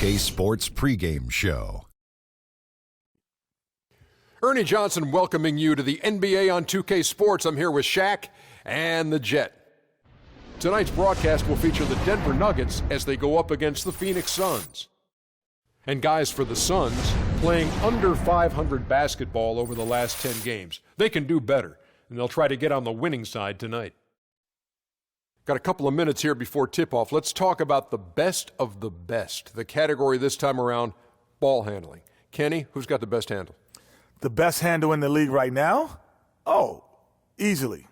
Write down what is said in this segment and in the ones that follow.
2K Sports Pregame Show. Ernie Johnson welcoming you to the NBA on 2K Sports. I'm here with Shaq and the Jet. Tonight's broadcast will feature the Denver Nuggets as they go up against the Phoenix Suns. And guys, for the Suns, playing under 500 basketball over the last 10 games. They can do better, and they'll try to get on the winning side tonight. Got a couple of minutes here before tip-off. Let's talk about the best of the best. The category this time around, ball handling. Kenny, who's got the best handle? The best handle in the league right now? Oh, easily.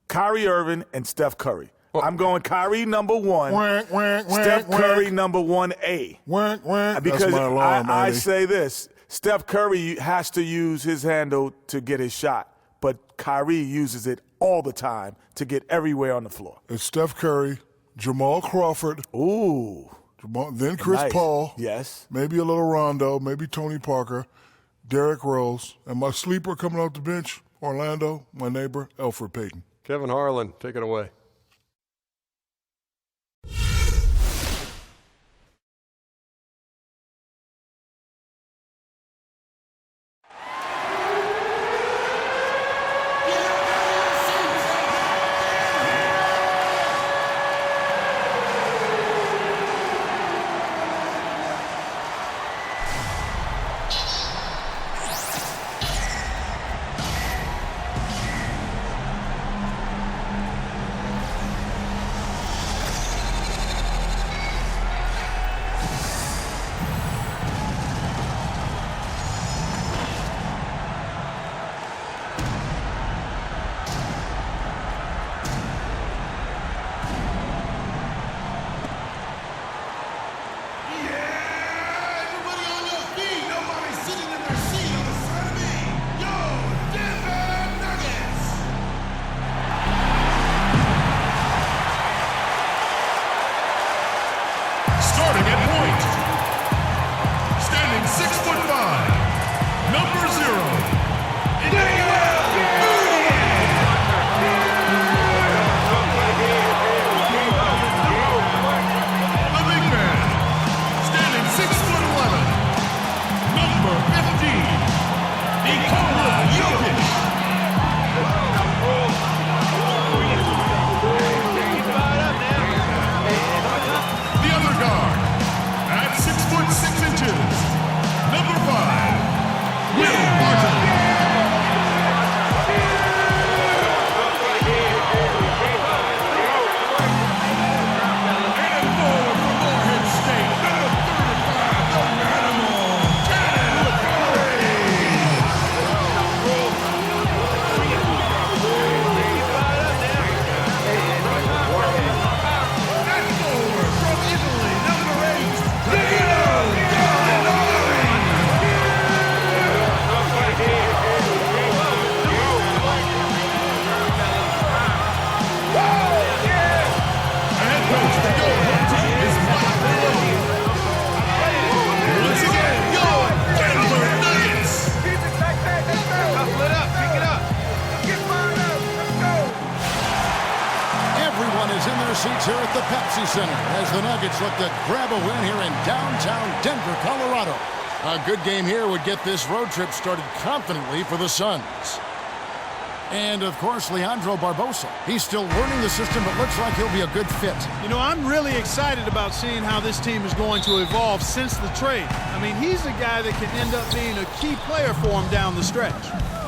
Kyrie Irving and Steph Curry. I'm going Kyrie number one, Steph Curry number 1A. Because That's my alarm, I say this, Steph Curry has to use his handle to get his shot, but Kyrie uses it all the time to get everywhere on the floor. It's Steph Curry, Jamal Crawford. Ooh. Then Chris Paul. Yes. Maybe a little Rondo, maybe Tony Parker, Derrick Rose, and my sleeper coming off the bench, Orlando, my neighbor, Elfrid Payton. Kevin Harlan, take it away. Starting at point, standing 6'5", number 0, the big man, standing 6'11", number 15, Nikola Jokic. Guard at 6'6", number 5, Will Barton. And forward from Morehead State, number 35, the animal, Kenneth Curry. And forward from Italy, number 8, and coach for your home team is Mike Malone. Once again, your Denver Nuggets. Everyone is in their seats here at the Pepsi Center as the Nuggets look to grab a win here in downtown Denver, Colorado. A good game here would get this road trip started confidently for the Suns. And, of course, Leandro Barbosa. He's still learning the system, but looks like he'll be a good fit. You know, I'm really excited about seeing how this team is going to evolve since the trade. I mean, he's the guy that can end up being a key player for him down the stretch.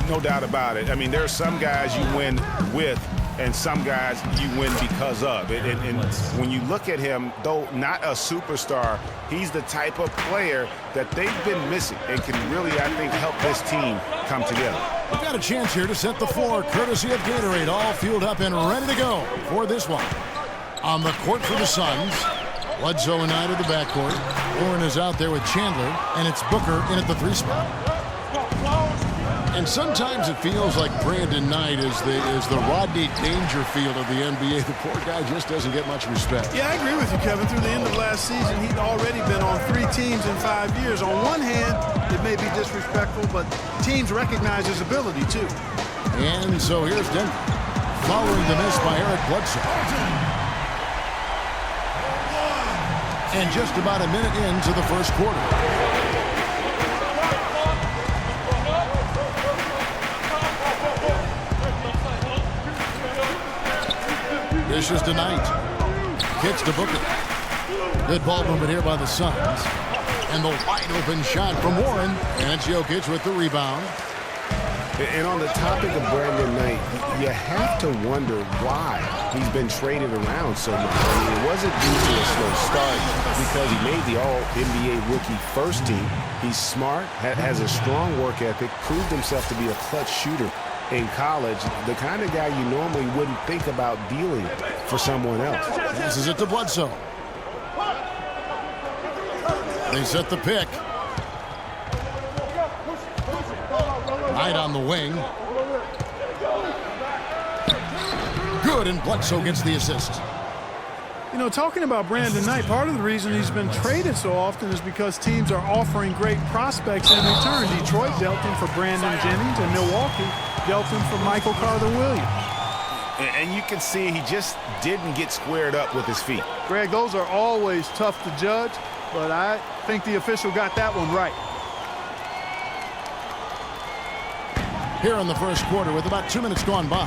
No doubt about it. I mean, there are some guys you win with and some guys you win because of. And when you look at him, though not a superstar, he's the type of player that they've been missing and can really, I think, help this team come together. We've got a chance here to set the floor, courtesy of Gatorade, all fueled up and ready to go for this one. On the court for the Suns, Bledsoe and Knight at the backcourt. Warren is out there with Chandler, and it's Booker in at the 3 spot. And sometimes it feels like Brandon Knight is the Rodney Dangerfield of the NBA. The poor guy just doesn't get much respect. Yeah, I agree with you, Kevin. Through the end of last season, he'd already been on 3 teams in 5 years. On one hand, it may be disrespectful, but teams recognize his ability, too. And so here's Denver, following the miss by Eric Bledsoe. And just about a minute into the first quarter. This is tonight. Kicks to Booker. Good ball movement here by the Suns. And the wide open shot from Warren. And it's Jokic with the rebound. And on the topic of Brandon Knight, you have to wonder why he's been traded around so much. I mean, it wasn't due to a slow start because he made the All-NBA rookie first team. He's smart, has a strong work ethic, proved himself to be a clutch shooter in college, the kind of guy you normally wouldn't think about dealing for someone else. Passes it to Bledsoe. They set the pick. Knight on the wing. Good, and Bledsoe gets the assist. You know, talking about Brandon Knight, part of the reason he's been traded so often is because teams are offering great prospects in return. Detroit dealt him for Brandon Jennings, and Milwaukee dealt him for Michael Carter-Williams. And you can see he just didn't get squared up with his feet. Greg, those are always tough to judge, but I think the official got that one right. Here in the first quarter with about 2 minutes gone by.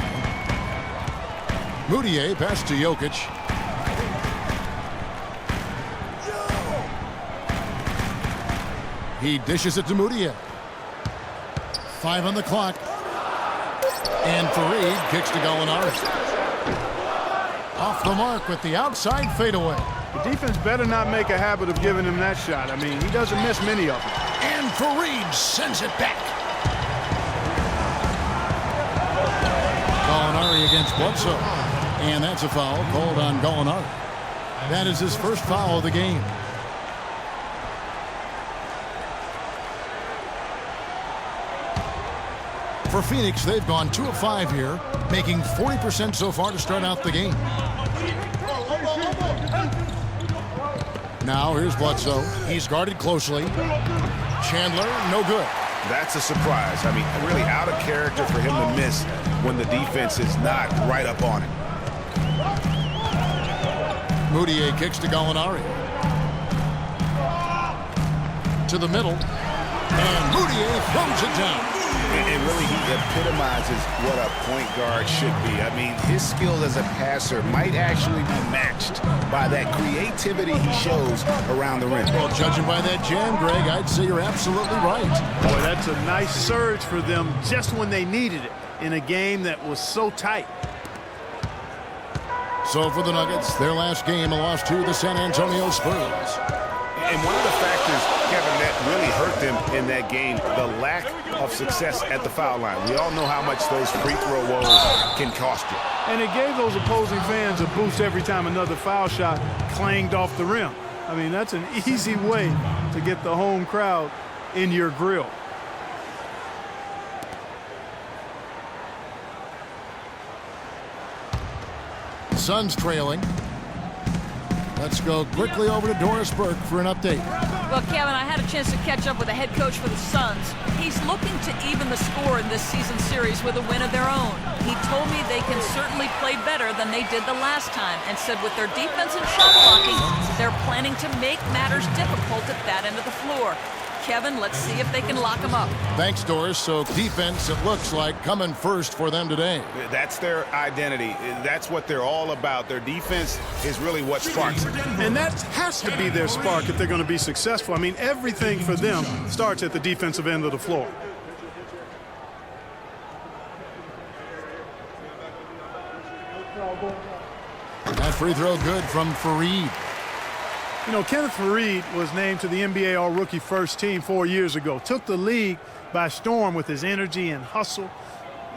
Moutier pass to Jokic. He dishes it to Moutier. 5 on the clock. And Fareed kicks to Gallinari. Off the mark with the outside fadeaway. The defense better not make a habit of giving him that shot. I mean, he doesn't miss many of them. And Fareed sends it back. Gallinari against Bledsoe. And that's a foul called on Gallinari. That is his first foul of the game. For Phoenix, they've gone 2 of 5 here, making 40% so far to start out the game. Now here's Bledsoe. He's guarded closely. Chandler, no good. That's a surprise. I mean, really out of character for him to miss when the defense is not right up on him. Moutier kicks to Gallinari. To the middle. And Moutier throws it down. And really, he epitomizes what a point guard should be. I mean, his skill as a passer might actually be matched by that creativity he shows around the rim. Well, judging by that jam, Greg, I'd say you're absolutely right. Boy, that's a nice surge for them just when they needed it in a game that was so tight. So for the Nuggets, their last game, a loss to the San Antonio Spurs. And one of the factors, Kevin, that really hurt them in that game, the lack of success at the foul line. We all know how much those free throw woes can cost you. And it gave those opposing fans a boost every time another foul shot clanged off the rim. I mean, that's an easy way to get the home crowd in your grill. Suns trailing. Let's go quickly over to Doris Burke for an update. Well, Kevin, I had a chance to catch up with the head coach for the Suns. He's looking to even the score in this season series with a win of their own. He told me they can certainly play better than they did the last time and said with their defense and shot blocking, they're planning to make matters difficult at that end of the floor. Kevin, let's see if they can lock them up. Thanks, Doris. So defense, it looks like, coming first for them today. That's their identity. That's what they're all about. Their defense is really what sparks it. And that has to be their spark if they're going to be successful. I mean, everything for them starts at the defensive end of the floor. That free throw good from Fareed. You know, Kenneth Fareed was named to the NBA All-Rookie First Team 4 years ago. Took the league by storm with his energy and hustle.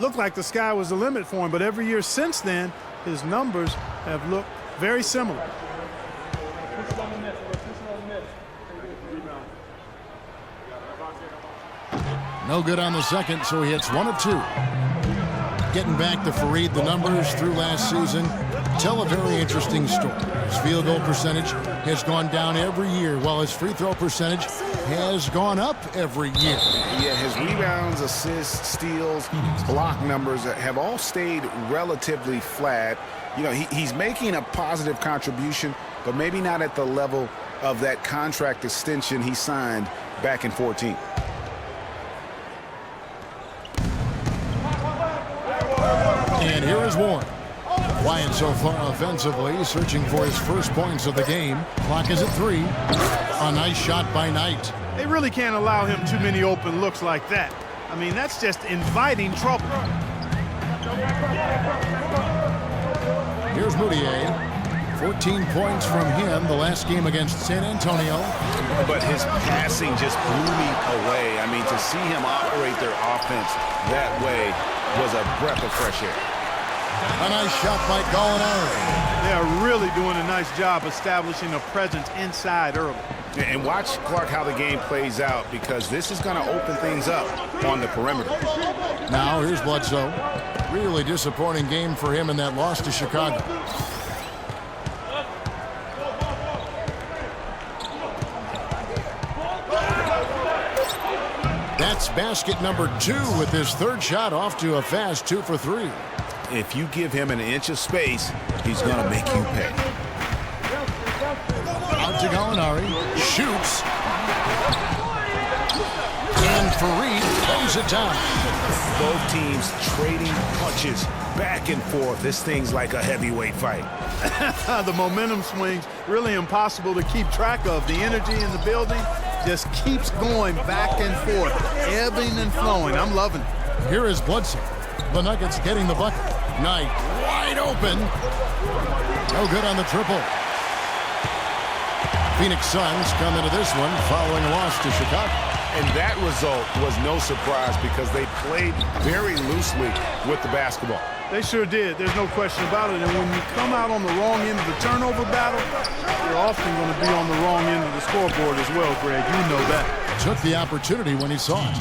Looked like the sky was the limit for him, but every year since then, his numbers have looked very similar. No good on the second, so he hits 1 of 2. Getting back to Fareed, the numbers through last season tell a very interesting story. His field goal percentage has gone down every year, while his free throw percentage has gone up every year. Yeah, his rebounds, assists, steals, block numbers have all stayed relatively flat. You know, he's making a positive contribution, but maybe not at the level of that contract extension he signed back in 14. And here is Warren. Quiet so far offensively, searching for his first points of the game. Clock is at 3. A nice shot by Knight. They really can't allow him too many open looks like that. I mean, that's just inviting trouble. Here's Moutier. 14 points from him the last game against San Antonio. But his passing just blew me away. I mean, to see him operate their offense that way was a breath of fresh air. A nice shot by Gallinari. They are really doing a nice job establishing a presence inside early. And watch, Clark, how the game plays out, because this is going to open things up on the perimeter. Now here's Bledsoe. Really disappointing game for him in that loss to Chicago. That's basket number 2 with his third shot off to a fast 2 for 3. If you give him an inch of space, he's going to make you pay. Out to Gallinari. Shoots. And Fareed throws it down. Both teams trading punches back and forth. This thing's like a heavyweight fight. The momentum swings really impossible to keep track of. The energy in the building just keeps going back and forth, ebbing and flowing. I'm loving it. Here is Bledsoe. The Nuggets getting the bucket. Knight wide open. No good on the triple. Phoenix Suns come into this one following a loss to Chicago. And that result was no surprise because they played very loosely with the basketball. They sure did. There's no question about it. And when you come out on the wrong end of the turnover battle, you're often going to be on the wrong end of the scoreboard as well, Greg. You know that. Took the opportunity when he saw it.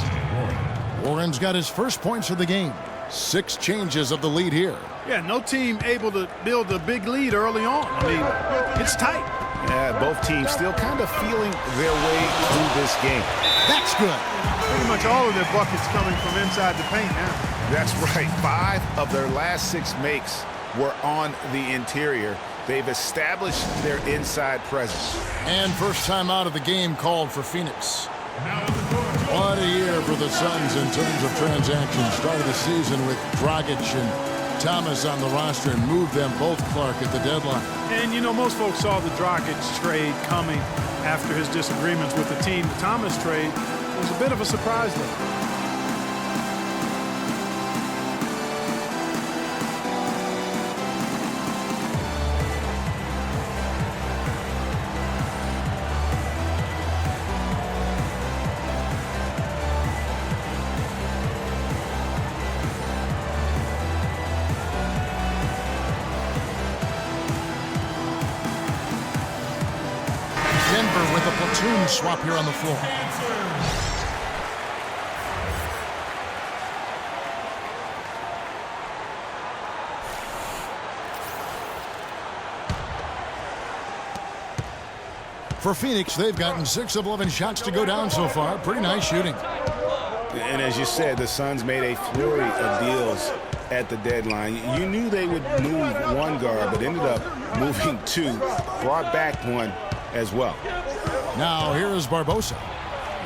Warren's got his first points of the game. 6 changes of the lead here. Yeah, no team able to build a big lead early on. I mean, it's tight. Yeah, both teams still kind of feeling their way through this game. That's good. Pretty much all of their buckets coming from inside the paint now. That's right. 5 of their last 6 makes were on the interior. They've established their inside presence. And first time out of the game called for Phoenix. What a year for the Suns in terms of transactions. Started the season with Dragic and Thomas on the roster and moved them both, Clark, at the deadline. And, you know, most folks saw the Dragic trade coming after his disagreements with the team. The Thomas trade was a bit of a surprise, though. Denver with a platoon swap here on the floor. For Phoenix, they've gotten 6 of 11 shots to go down so far. Pretty nice shooting. And as you said, the Suns made a flurry of deals at the deadline. You knew they would move one guard, but ended up moving 2, brought back 1 as well. Now here is Barbosa.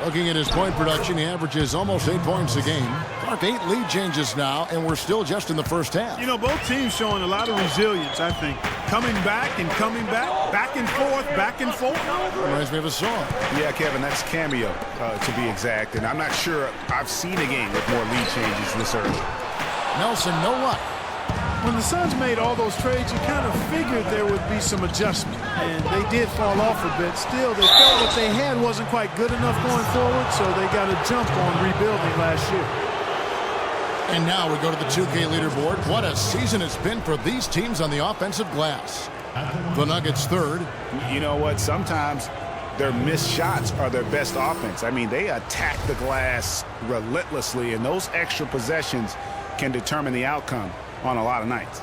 Looking at his point production, he averages almost 8 points a game. Clark, 8 lead changes now, and we're still just in the first half. You know, both teams showing a lot of resilience, I think. Coming back and coming back and forth, back and forth. Reminds me of a song. Yeah, Kevin, that's Cameo, to be exact. And I'm not sure I've seen a game with more lead changes this early. Nelson, no luck. When the Suns made all those trades, you kind of figured there would be some adjustment, and they did fall off a bit. Still, they felt what they had wasn't quite good enough going forward, so they got a jump on rebuilding last year. And now we go to the 2K leaderboard. What a season it's been for these teams on the offensive glass. The Nuggets third. You know what? Sometimes their missed shots are their best offense. I mean, they attack the glass relentlessly, and those extra possessions can determine the outcome on a lot of nights.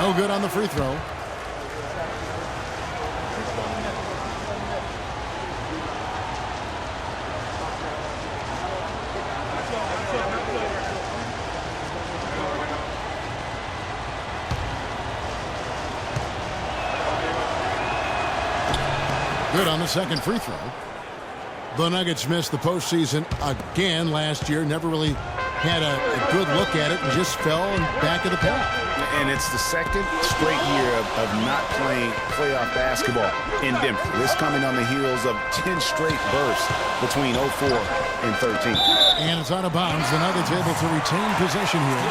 No good on the free throw. Good on the second free throw. The Nuggets missed the postseason again last year. Never really had a good look at it and just fell back of the pack. And it's the second straight year of not playing playoff basketball in Denver. This coming on the heels of 10 straight bursts between 04 and 13. And it's out of bounds. The Nuggets able to retain possession here.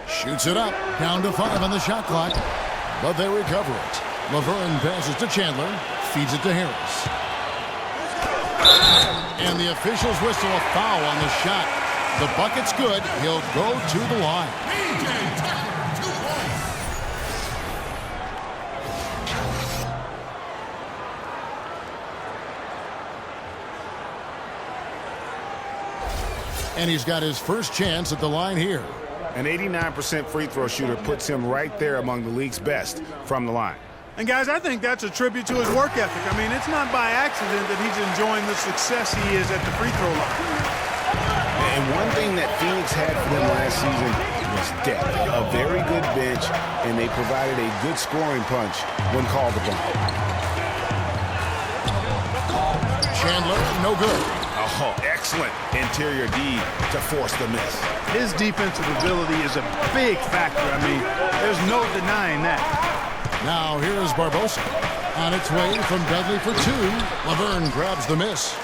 Shoots it up, down to 5 on the shot clock, but they recover it. Laverne passes to Chandler, feeds it to Harris. And the officials whistle a foul on the shot. The bucket's good. He'll go to the line. And he's got his first chance at the line here. An 89% free throw shooter puts him right there among the league's best from the line. And guys, I think that's a tribute to his work ethic. I mean, it's not by accident that he's enjoying the success he is at the free throw line. And one thing that Phoenix had for them last season was depth. A very good bench, and they provided a good scoring punch when called upon. Chandler, no good. Oh, excellent interior D to force the miss. His defensive ability is a big factor. I mean, there's no denying that. Now here is Barbosa. On its way from Dudley for 2. Laverne grabs the miss.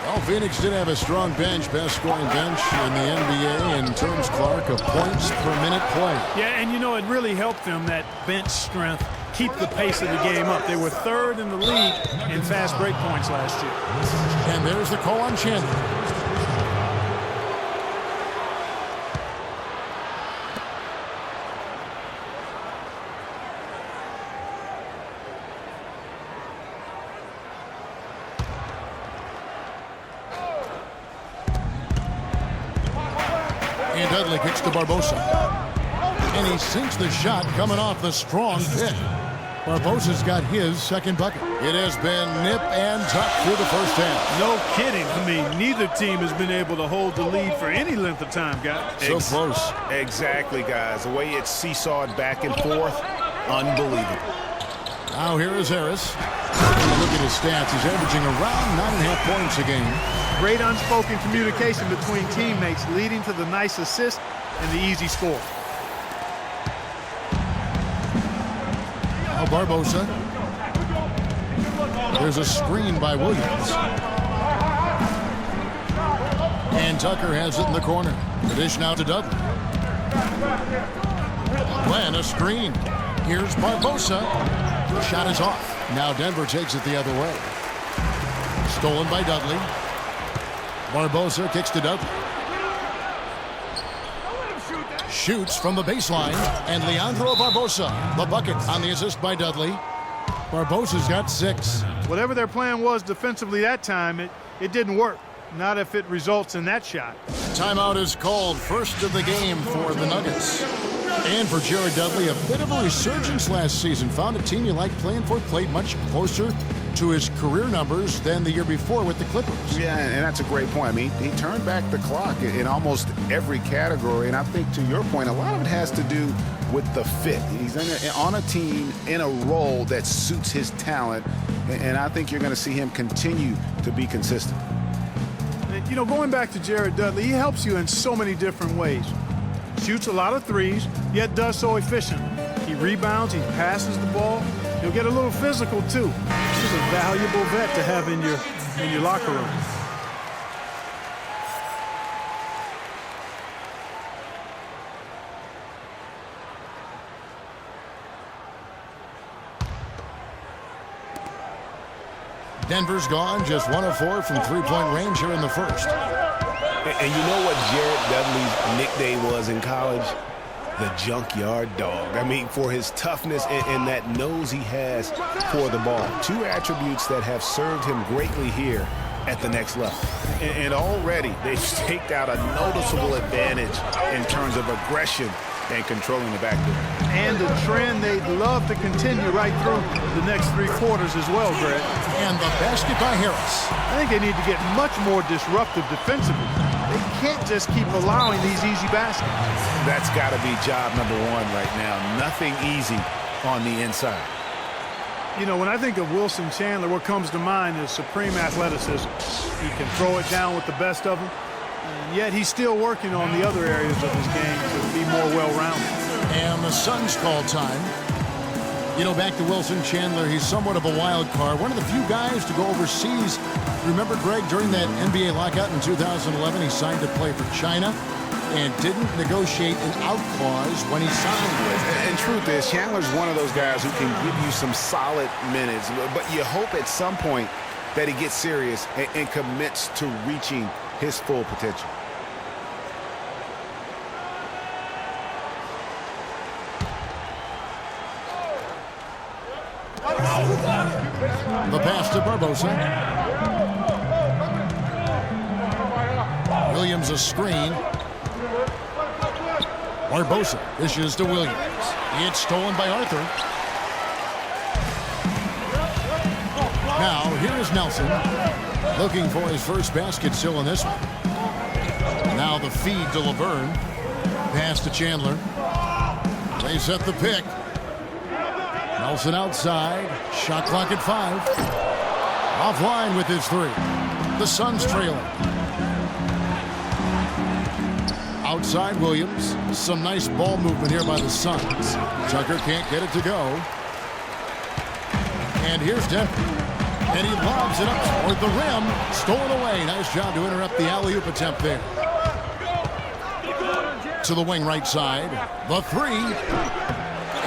Well, Phoenix did have a strong bench, best scoring bench in the NBA in terms, Clark, of points per minute play. Yeah, and you know, it really helped them, that bench strength, keep the pace of the game up. They were 3rd in the league in fast break points last year. And there's the call on Chandler. And Dudley kicks to Barbosa. And he sinks the shot coming off the strong pick. Barbosa's got his second bucket. It has been nip and tuck through the first half. No kidding. I mean, neither team has been able to hold the lead for any length of time, guys. So close. Exactly, guys. The way it's seesawed back and forth, unbelievable. Now here is Harris. Look at his stats. He's averaging around 9.5 points a game. Great unspoken communication between teammates, leading to the nice assist and the easy score. Now Barbosa. There's a screen by Williams. And Tucker has it in the corner. The dish now to Dudley. Glenn, a screen. Here's Barbosa. The shot is off. Now Denver takes it the other way. Stolen by Dudley. Barbosa kicks to Dudley. Shoots from the baseline. And Leandro Barbosa, the bucket on the assist by Dudley. Barbosa's got 6. Whatever their plan was defensively that time, it didn't work. Not if it results in that shot. Timeout is called, first of the game for the Nuggets. And for Jared Dudley, a bit of a resurgence last season. Found a team you like playing for, played much closer to his career numbers than the year before with the Clippers. Yeah, and that's a great point. I mean, he turned back the clock in almost every category, and I think to your point, a lot of it has to do with the fit. He's on a team in a role that suits his talent, and I think you're going to see him continue to be consistent. You know, going back to Jared Dudley, he helps you in so many different ways. Shoots a lot of threes, yet does so efficiently. He rebounds, he passes the ball. He'll get a little physical, too. He's a valuable vet to have in your locker room. Denver's gone, just 1 of 4 from three-point range here in the first. And you know what Jared Dudley's nickname was in college? the junkyard dog. I mean, for his toughness and that nose he has for the ball. Two attributes that have served him greatly here at the next level. And already they've staked out a noticeable advantage in terms of aggression and controlling the backcourt. And a trend they'd love to continue right through the next 3 quarters as well, Greg. And the basket by Harris. I think they need to get much more disruptive defensively. They can't just keep allowing these easy baskets. That's got to be job number 1 right now. Nothing easy on the inside. You know, when I think of Wilson Chandler, what comes to mind is supreme athleticism. He can throw it down with the best of them, and yet he's still working on the other areas of his game to be more well-rounded. And the Suns call time. You know, back to Wilson Chandler, he's somewhat of a wild card. One of the few guys to go overseas. Remember, Greg, during that NBA lockout in 2011, he signed to play for China and didn't negotiate an out clause when he signed with it. And truth is, Chandler's one of those guys who can give you some solid minutes, but you hope at some point that he gets serious and commits to reaching his full potential. The pass to Barbosa. Williams a screen. Barbosa dishes to Williams. It's stolen by Arthur. Now here's Nelson looking for his first basket still in this one. Now the feed to Laverne. Pass to Chandler. They set the pick. Nelson outside. Shot clock at 5. Offline with his 3. The Suns trailing. Outside Williams. Some nice ball movement here by the Suns. Tucker can't get it to go. And here's Denver. And he lobs it up toward the rim. Stolen away. Nice job to interrupt the alley-oop attempt there. To the wing right side. The 3.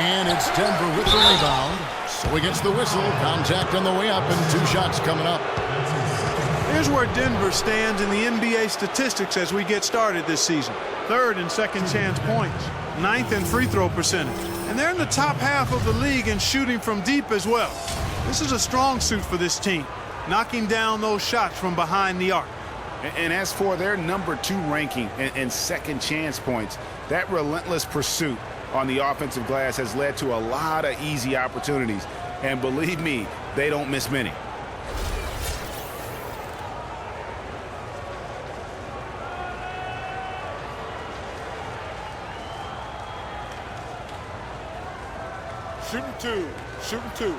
And it's Denver with the rebound. So he gets the whistle. Contact on the way up and 2 shots coming up. Here's where Denver stands in the NBA statistics as we get started this season. 3rd in second chance points, 9th in free throw percentage. And they're in the top half of the league in shooting from deep as well. This is a strong suit for this team, knocking down those shots from behind the arc. And as for their number 2 ranking and second chance points, that relentless pursuit on the offensive glass has led to a lot of easy opportunities. And believe me, they don't miss many. Shooting 2. Shooting 2.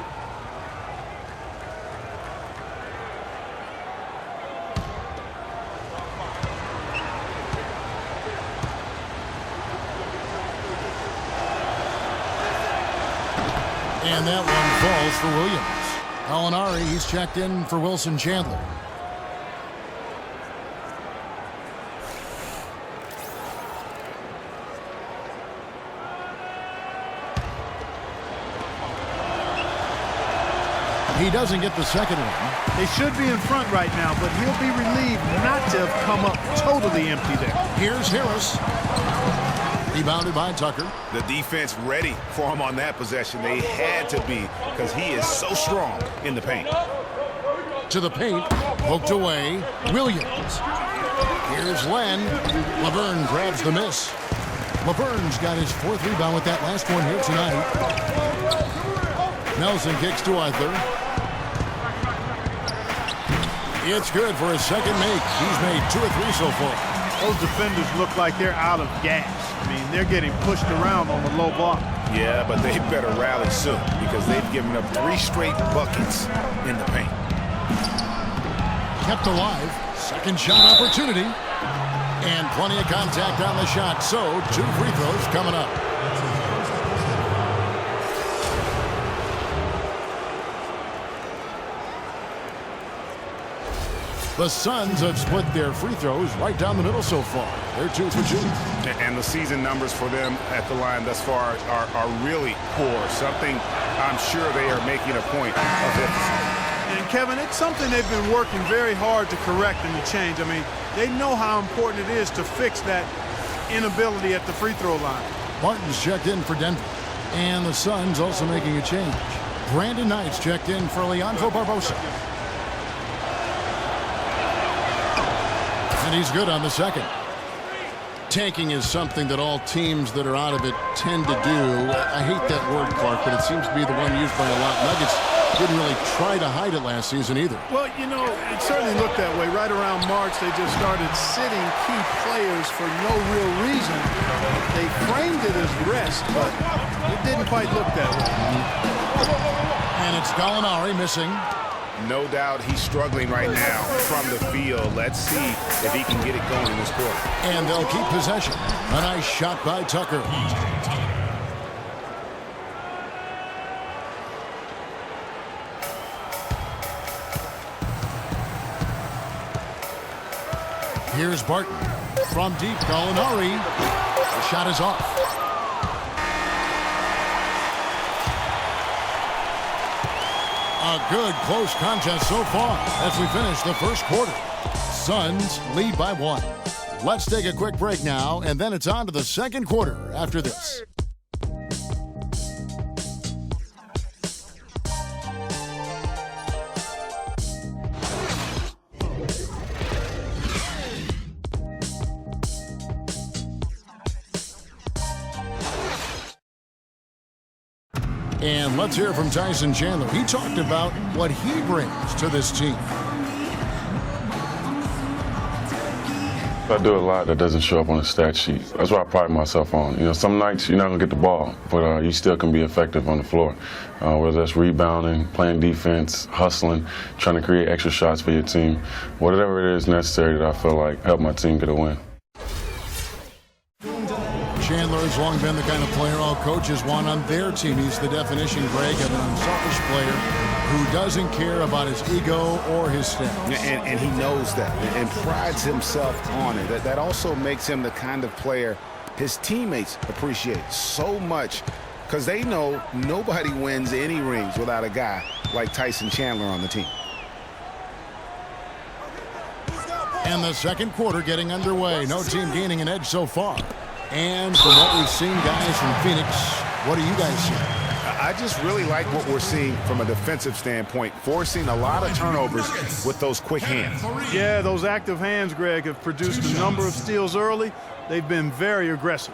And that one falls for Williams. Alinari, he's checked in for Wilson Chandler. He doesn't get the second one. They should be in front right now, but he'll be relieved not to have come up totally empty there. Here's Harris. Rebounded by Tucker. The defense ready for him on that possession. They had to be because he is so strong in the paint. To the paint. Poked away. Williams. Here's Len. Laverne grabs the miss. Laverne's got his 4th rebound with that last one here tonight. Nelson kicks to Arthur. It's good for his second make. He's made 2 or 3 so far. Those defenders look like they're out of gas. I mean, they're getting pushed around on the low block. Yeah, but they better rally soon because they've given up 3 straight buckets in the paint. Kept alive. Second shot opportunity. And plenty of contact on the shot. So 2 free throws coming up. The Suns have split their free throws right down the middle so far. They're 2 for 2. And the season numbers for them at the line thus far are really poor. Something I'm sure they are making a point of emphasizing. And Kevin, it's something they've been working very hard to correct and to change. I mean, they know how important it is to fix that inability at the free throw line. Martin's checked in for Denver. And the Suns also making a change. Brandon Knight's checked in for Leandro Barbosa. And he's good on the second. Tanking is something that all teams that are out of it tend to do. I hate that word, Clark, but it seems to be the one used by a lot. Nuggets didn't really try to hide it last season either. Well, you know, it certainly looked that way. Right around March, they just started sitting key players for no real reason. They framed it as rest, but it didn't quite look that way. And it's Gallinari missing. No doubt he's struggling right now from the field. Let's see if he can get it going in this quarter. And they'll keep possession. A nice shot by Tucker. Here's Barton. From deep, Gallinari. The shot is off. A good close contest so far as we finish the first quarter. Suns lead by 1. Let's take a quick break now, and then it's on to the second quarter after this. And let's hear from Tyson Chandler. He talked about what he brings to this team. I do a lot that doesn't show up on the stat sheet. That's what I pride myself on. You know, some nights you're not going to get the ball, but you still can be effective on the floor. Whether that's rebounding, playing defense, hustling, trying to create extra shots for your team. Whatever it is necessary that I feel like help my team get a win. Chandler has long been the kind of player all coaches want on their team. He's the definition, Greg, of an unselfish player who doesn't care about his ego or his stats. And he knows that and prides himself on it. That also makes him the kind of player his teammates appreciate so much because they know nobody wins any rings without a guy like Tyson Chandler on the team. And the second quarter getting underway. No team gaining an edge so far. And from what we've seen, guys, from Phoenix, what do you guys see? I just really like what we're seeing from a defensive standpoint, forcing a lot of turnovers with those quick hands. Yeah, those active hands, Greg, have produced a number of steals early. They've been very aggressive.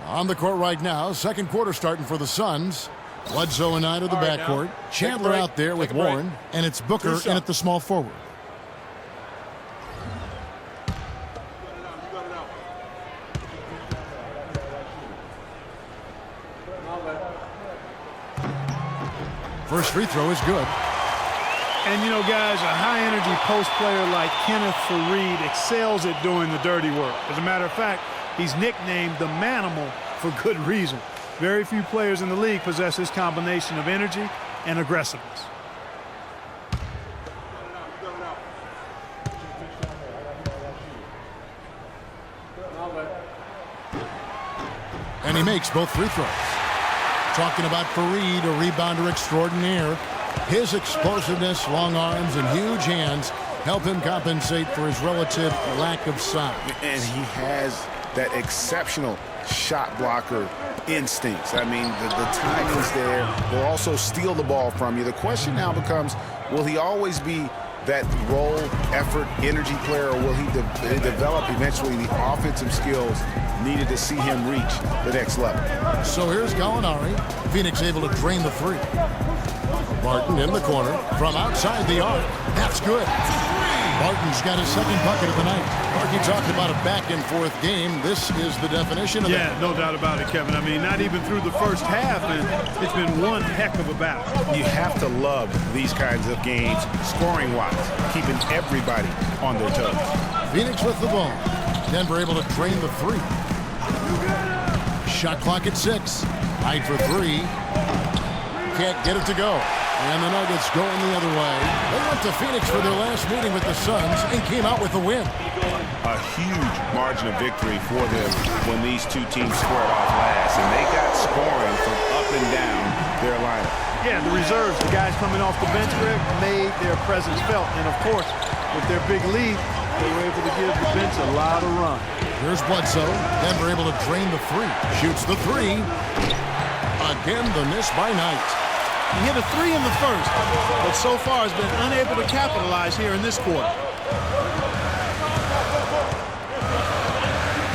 On the court right now, second quarter starting for the Suns. Bledsoe and Knight of the backcourt. Chandler out there with Warren, and it's Booker in at the small forward. First free throw is good. And, you know, guys, a high-energy post player like Kenneth Faried excels at doing the dirty work. As a matter of fact, he's nicknamed the Manimal for good reason. Very few players in the league possess this combination of energy and aggressiveness. And he makes both free throws. Talking about Faried, a rebounder extraordinaire. His explosiveness, long arms, and huge hands help him compensate for his relative lack of size. And he has that exceptional shot blocker instincts. I mean, the timing's there. They'll also steal the ball from you. The question now becomes, will he always be that role, effort, energy player, or will he develop eventually the offensive skills needed to see him reach the next level? So here's Gallinari. Phoenix able to drain the three. Barton in the corner from outside the arc. That's good. Barton's got his second bucket of the night. Marky talked about a back-and-forth game. This is the definition of that. Yeah, no doubt about it, Kevin. I mean, not even through the first half, and it's been one heck of a battle. You have to love these kinds of games, scoring-wise, keeping everybody on their toes. Phoenix with the ball. Denver able to drain the three. Shot clock at 6. Knight for 3. Can't get it to go. And the Nuggets going the other way. They went to Phoenix for their last meeting with the Suns and came out with a win. A huge margin of victory for them when these two teams squared off last. And they got scoring from up and down their lineup. Yeah, the reserves, the guys coming off the bench, Greg, made their presence felt. And, of course, with their big lead, They were able to give the bench a lot of run. Here's Bledsoe. Denver able to drain the three. Shoots the three. Again, the miss by Knight. He hit a three in the first, but so far has been unable to capitalize here in this quarter.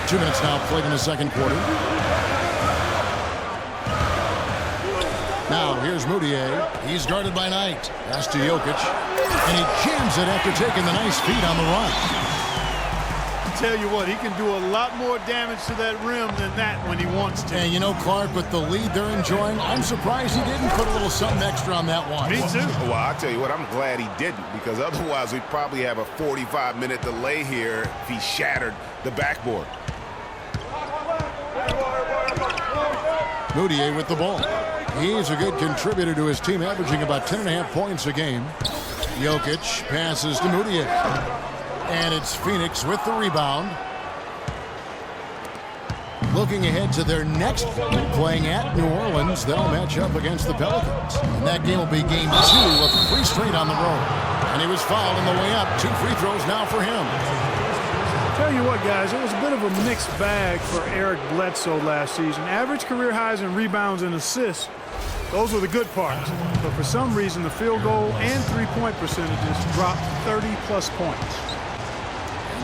2 minutes now played in the second quarter. Now here's Moutier. He's guarded by Knight. Pass to Jokic. And he jams it after taking the nice feed on the run. Tell you what, he can do a lot more damage to that rim than that when he wants to. And you know, Clark, with the lead they're enjoying, I'm surprised he didn't put a little something extra on that one. Me too. Well, I'll tell you what, I'm glad he didn't, because otherwise we'd probably have a 45-minute delay here if he shattered the backboard. Moutier with the ball. He's a good contributor to his team, averaging about 10.5 points a game. Jokic passes to Moutier. And it's Phoenix with the rebound. Looking ahead to their next game, playing at New Orleans, they'll match up against the Pelicans. And that game will be game 2 with 3 straight on the road. And he was fouled on the way up. 2 free throws now for him. Tell you what, guys, it was a bit of a mixed bag for Eric Bledsoe last season. Average career highs in rebounds and assists. Those were the good parts. But for some reason, the field goal and three-point percentages dropped 30-plus points.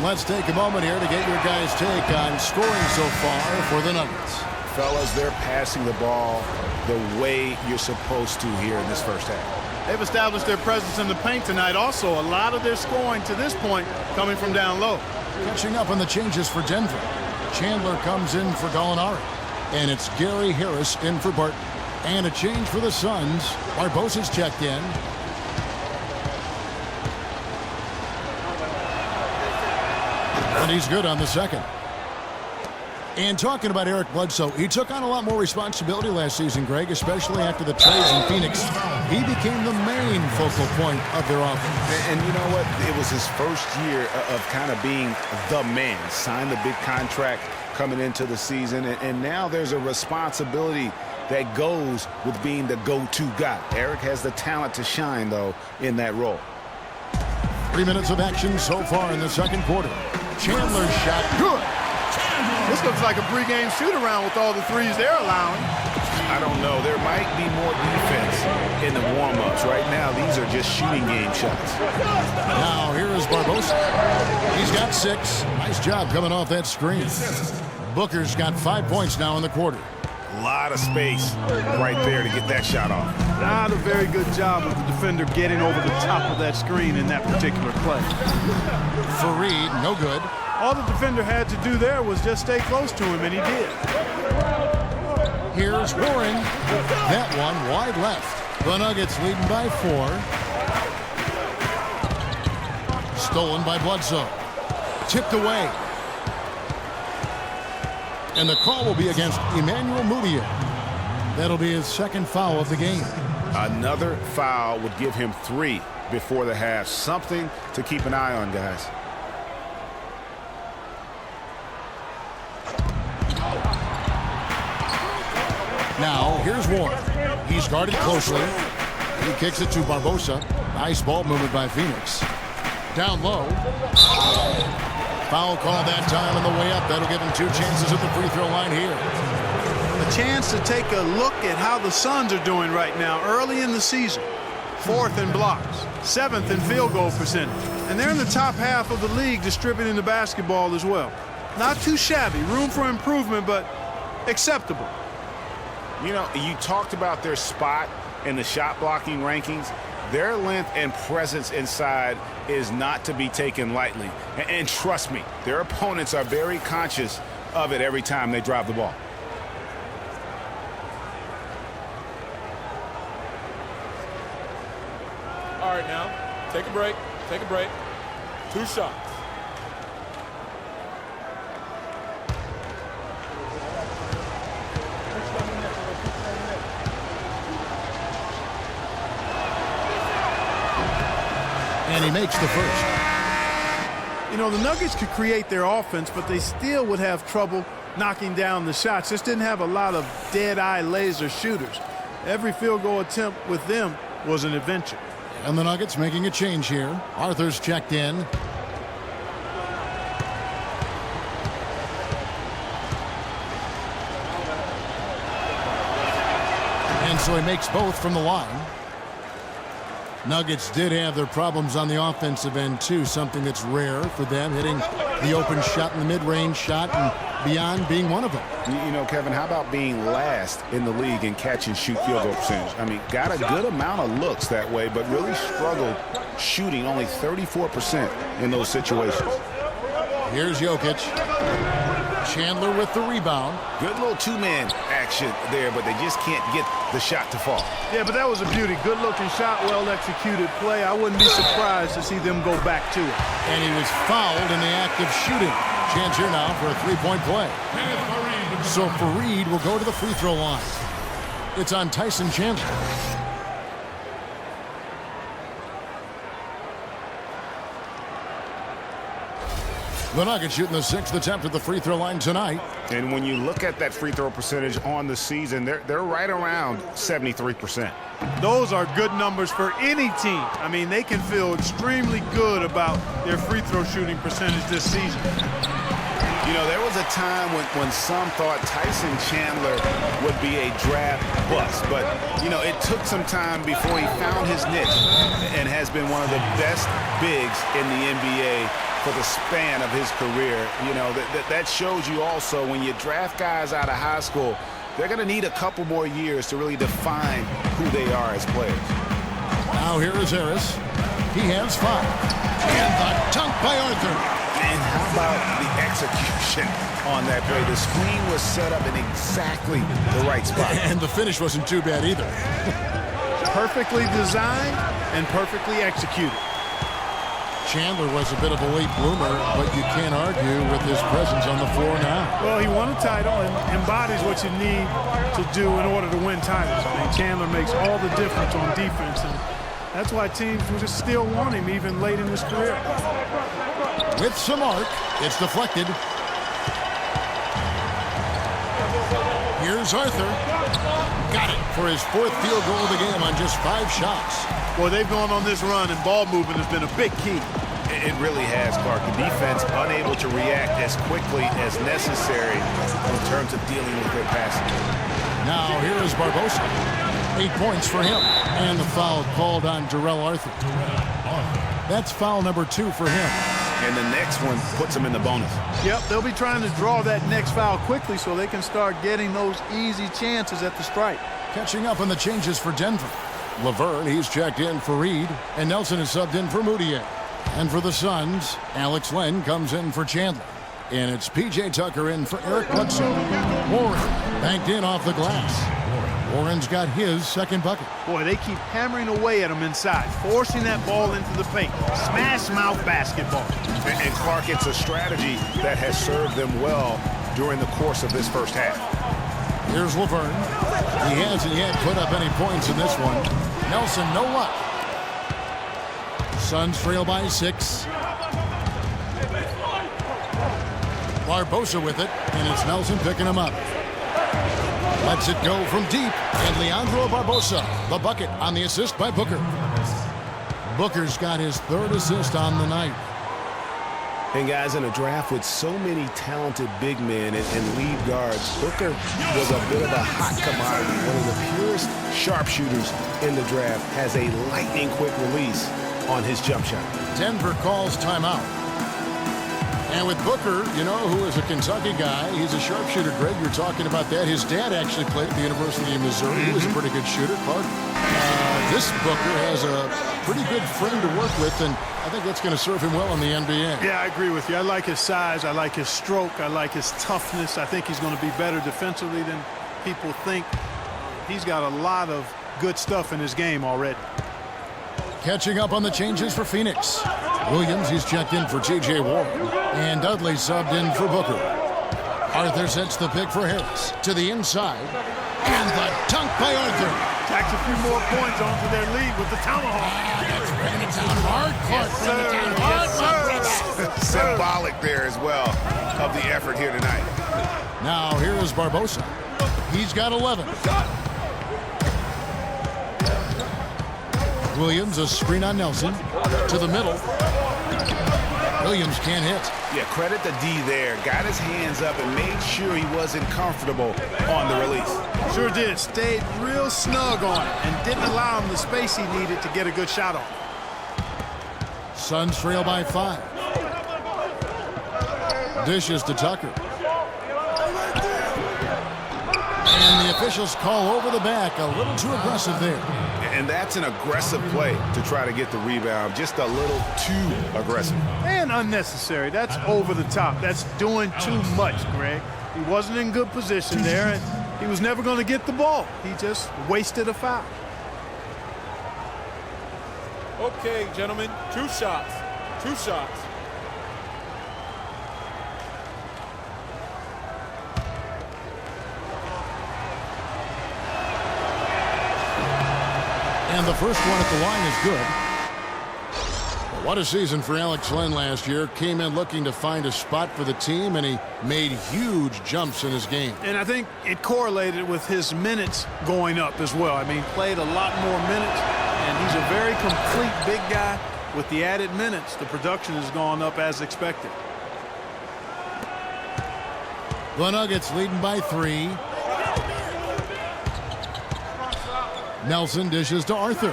Let's take a moment here to get your guys' take on scoring so far for the Nuggets. Fellas, they're passing the ball the way you're supposed to here in this first half. They've established their presence in the paint tonight. Also, a lot of their scoring to this point coming from down low. Catching up on the changes for Denver. Chandler comes in for Gallinari. And it's Gary Harris in for Barton. And a change for the Suns. Barbosa's checked in. And he's good on the second. And talking about Eric Bledsoe, he took on a lot more responsibility last season, Greg, especially after the trades in Phoenix. He became the main focal point of their offense. And you know what? It was his first year of kind of being the man. Signed the big contract coming into the season. And now there's a responsibility that goes with being the go-to guy. Eric has the talent to shine, though, in that role. 3 minutes of action so far in the second quarter. Chandler's shot, good. This looks like a pregame shoot-around with all the threes they're allowing. I don't know. There might be more defense in the warm-ups. Right now, these are just shooting game shots. Now, here is Barbosa. He's got 6. Nice job coming off that screen. Booker's got 5 points now in the quarter. A lot of space right there to get that shot off. Not a very good job of the defender getting over the top of that screen in that particular play. Fareed, no good. All the defender had to do there was just stay close to him, and he did. Here's Warren. That one wide left. The Nuggets leading by 4. Stolen by Bledsoe. Tipped away. And the call will be against Emmanuel Moutier. That'll be his second foul of the game. Another foul would give him 3 before the half. Something to keep an eye on, guys. Now, here's Warren. He's guarded closely. He kicks it to Barbosa. Nice ball movement by Phoenix. Down low. Foul call that time on the way up. That'll give him 2 chances at the free throw line here. A chance to take a look at how the Suns are doing right now early in the season. 4th in blocks, 7th in field goal percentage. And they're in the top half of the league distributing the basketball as well. Not too shabby, room for improvement, but acceptable. You know, you talked about their spot in the shot blocking rankings. Their length and presence inside is not to be taken lightly. And trust me, their opponents are very conscious of it every time they drive the ball. All right, now, take a break. Take a break. 2 shots. And he makes the first. You know, the Nuggets could create their offense, but they still would have trouble knocking down the shots. Just didn't have a lot of dead-eye laser shooters. Every field goal attempt with them was an adventure. And the Nuggets making a change here. Arthur's checked in. And so he makes both from the line. Nuggets did have their problems on the offensive end, too, something that's rare for them, hitting the open shot and the mid-range shot and beyond being one of them. You know, Kevin, how about being last in the league in catch and shoot field goal percentage? I mean, got a good amount of looks that way, but really struggled shooting only 34% in those situations. Here's Jokic. Chandler with the rebound. Good little two-man action there, but they just can't get the shot to fall. Yeah, but that was a beauty. Good-looking shot, well-executed play. I wouldn't be surprised to see them go back to it. And he was fouled in the act of shooting. Chance here now for a three-point play. So Fareed will go to the free throw line. It's on Tyson Chandler. The Nuggets shooting the sixth attempt at the free throw line tonight. And when you look at that free throw percentage on the season, they're right around 73%. Those are good numbers for any team. I mean, they can feel extremely good about their free throw shooting percentage this season. You know, there was a time when some thought Tyson Chandler would be a draft bust. But, you know, it took some time before he found his niche and has been one of the best bigs in the NBA for the span of his career. You know, that shows you also when you draft guys out of high school, they're going to need a couple more years to really define who they are as players. Now here is Harris. He has 5. And the dunk by Arthur. And how about the execution on that play? The screen was set up in exactly the right spot. And the finish wasn't too bad either. Perfectly designed and perfectly executed. Chandler was a bit of a late bloomer, but you can't argue with his presence on the floor now. Well, he won a title and embodies what you need to do in order to win titles. I mean, Chandler makes all the difference on defense, and that's why teams will just still want him even late in his career. With some arc, it's deflected. Here's Arthur. Got it for his 4th field goal of the game on just 5 shots. Boy, they've gone on this run, and ball movement has been a big key. It really has, Clark. The defense unable to react as quickly as necessary in terms of dealing with their passing. Now here is Barbosa. 8 points for him. And the foul called on Darrell Arthur. That's foul number 2 for him. And the next one puts him in the bonus. Yep, they'll be trying to draw that next foul quickly so they can start getting those easy chances at the strike. Catching up on the changes for Denver. Laverne, he's checked in for Reed, and Nelson is subbed in for Moutier. And for the Suns, Alex Len comes in for Chandler. And it's P.J. Tucker in for Eric Bledsoe. Warren banked in off the glass. Warren's got his second bucket. Boy, they keep hammering away at him inside, forcing that ball into the paint. Smash mouth basketball. And Clark, it's a strategy that has served them well during the course of this first half. Here's Laverne. He hasn't yet put up any points in this one. Nelson, no luck. Suns trail by 6. Barbosa with it, and it's Nelson picking him up. Lets it go from deep, and Leandro Barbosa, the bucket on the assist by Booker. Booker's got his 3rd assist on the night. And guys, in a draft with so many talented big men and lead guards, Booker was a bit of a hot commodity. One of the purest sharpshooters in the draft, has a lightning-quick release on his jump shot. Denver calls timeout. And with Booker, you know, who is a Kentucky guy, he's a sharpshooter. Greg, you're talking about that. His dad actually played at the University of Missouri. He was a pretty good shooter, Clark. This Booker has a pretty good frame to work with, and I think that's going to serve him well in the NBA. Yeah, I agree with you. I like his size. I like his stroke. I like his toughness. I think he's going to be better defensively than people think. He's got a lot of good stuff in his game already. Catching up on the changes for Phoenix. Williams, he's checked in for T.J. Warren. And Dudley subbed in for Booker. Arthur sets the pick for Harris. To the inside. And the dunk by Arthur. Tacks a few more points onto their lead with the tomahawk. That's bringing it down hard, Clark. Yes, Symbolic there as well of the effort here tonight. Now here is Barbosa. He's got 11. Williams, a screen on Nelson. To the middle. Williams can't hit. Yeah, credit the D there. Got his hands up and made sure he wasn't comfortable on the release. Sure did. Stayed real snug on it and didn't allow him the space he needed to get a good shot off. Suns trail by 5. Dishes to Tucker. And the officials call over the back. A little too aggressive there. And that's an aggressive play to try to get the rebound. Just a little too aggressive. And unnecessary. That's over the top. That's doing too much, Greg. He wasn't in good position there, and he was never going to get the ball. He just wasted a foul. Okay, gentlemen, 2 shots. 2 shots. And the first one at the line is good. Well, what a season for Alex Len last year. Came in looking to find a spot for the team, and he made huge jumps in his game. And I think it correlated with his minutes going up as well. I mean, played a lot more minutes, and he's a very complete big guy. With the added minutes, the production has gone up as expected. The Nuggets leading by 3. Nelson dishes to Arthur.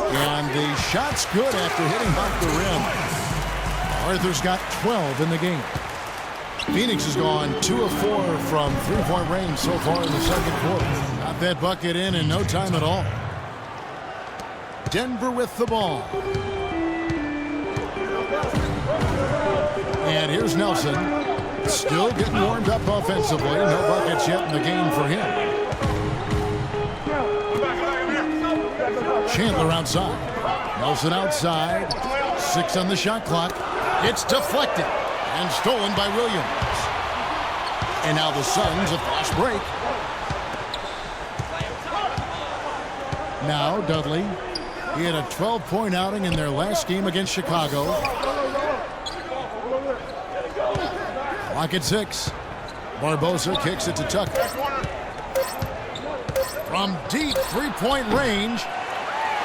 And the shot's good after hitting off the rim. Arthur's got 12 in the game. Phoenix has gone 2 of 4 from 3-point range so far in the second quarter. Got that bucket in no time at all. Denver with the ball. And here's Nelson. Still getting warmed up offensively. No buckets yet in the game for him. Chandler outside. Nelson outside. 6 on the shot clock. It's deflected and stolen by Williams. And now the Suns a fast break. Now Dudley. He had a 12-point outing in their last game against Chicago. Clock at 6. Barbosa kicks it to Tucker. From deep 3-point range,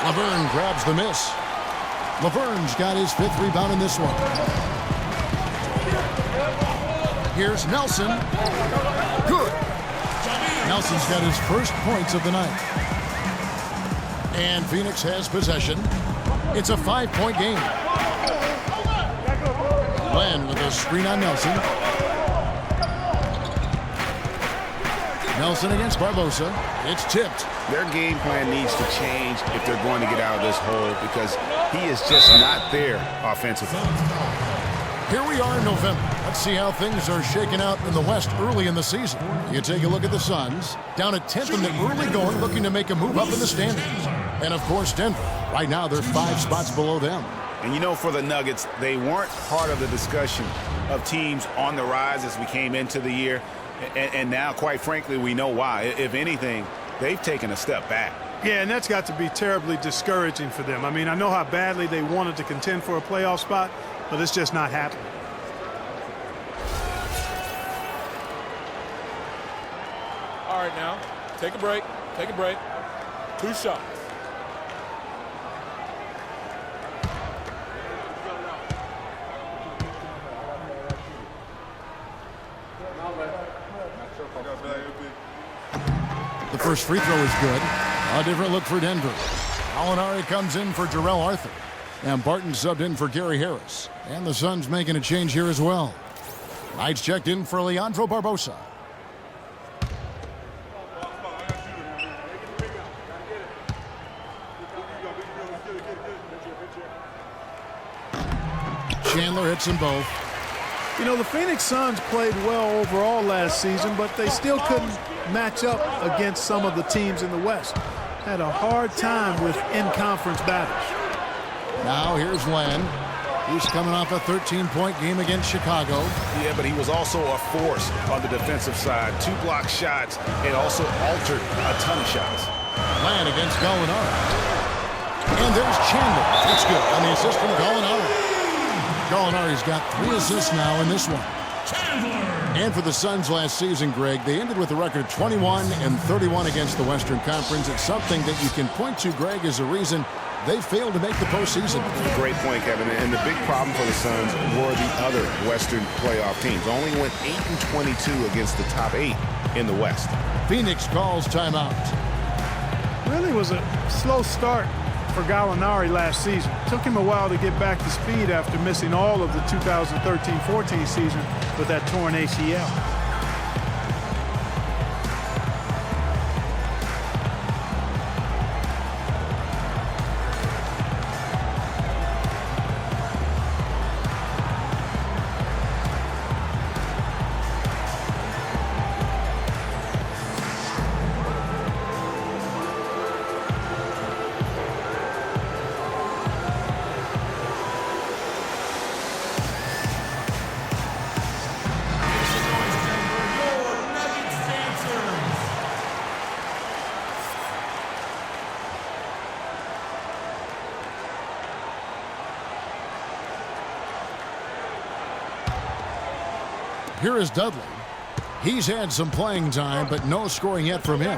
Laverne grabs the miss. Laverne's got his 5th rebound in this one. Here's Nelson. Good. Nelson's got his first points of the night. And Phoenix has possession. It's a 5-point game. Len with a screen on Nelson. Nelson against Barbosa. It's tipped. Their game plan needs to change if they're going to get out of this hole because he is just not there offensively. Here we are in November. Let's see how things are shaking out in the West early in the season. You take a look at the Suns. Down at 10th in the early going, looking to make a move up in the standings. And, of course, Denver. Right now, they're 5 spots below them. And, you know, for the Nuggets, they weren't part of the discussion of teams on the rise as we came into the year. And now, quite frankly, we know why. If anything, they've taken a step back. Yeah, and that's got to be terribly discouraging for them. I mean, I know how badly they wanted to contend for a playoff spot, but it's just not happening. All right, now, take a break. Take a break. 2 shots. The first free throw is good. A different look for Denver. Alinari comes in for Jarrell Arthur. And Barton subbed in for Gary Harris. And the Suns making a change here as well. Knights checked in for Leandro Barbosa. Chandler hits them both. You know, the Phoenix Suns played well overall last season, but they still couldn't match up against some of the teams in the West. Had a hard time with in-conference battles. Now here's Len. He's coming off a 13-point game against Chicago. Yeah, but he was also a force on the defensive side. 2 block shots and also altered a ton of shots. Len against Gallinari. And there's Chandler. That's good on the assist from Gallinari. Gallinari's got 3 assists now in this one. And for the Suns last season, Greg, they ended with a record 21-31 against the Western Conference. It's something that you can point to, Greg, as a reason they failed to make the postseason. Great point, Kevin. And the big problem for the Suns were the other Western playoff teams. Only went 8-22 against the top 8. in the West. Phoenix calls timeout. Really was a slow start for Gallinari last season. Took him a while to get back to speed after missing all of the 2013-14 season with that torn ACL. Here is Dudley. He's had some playing time, but no scoring yet from him.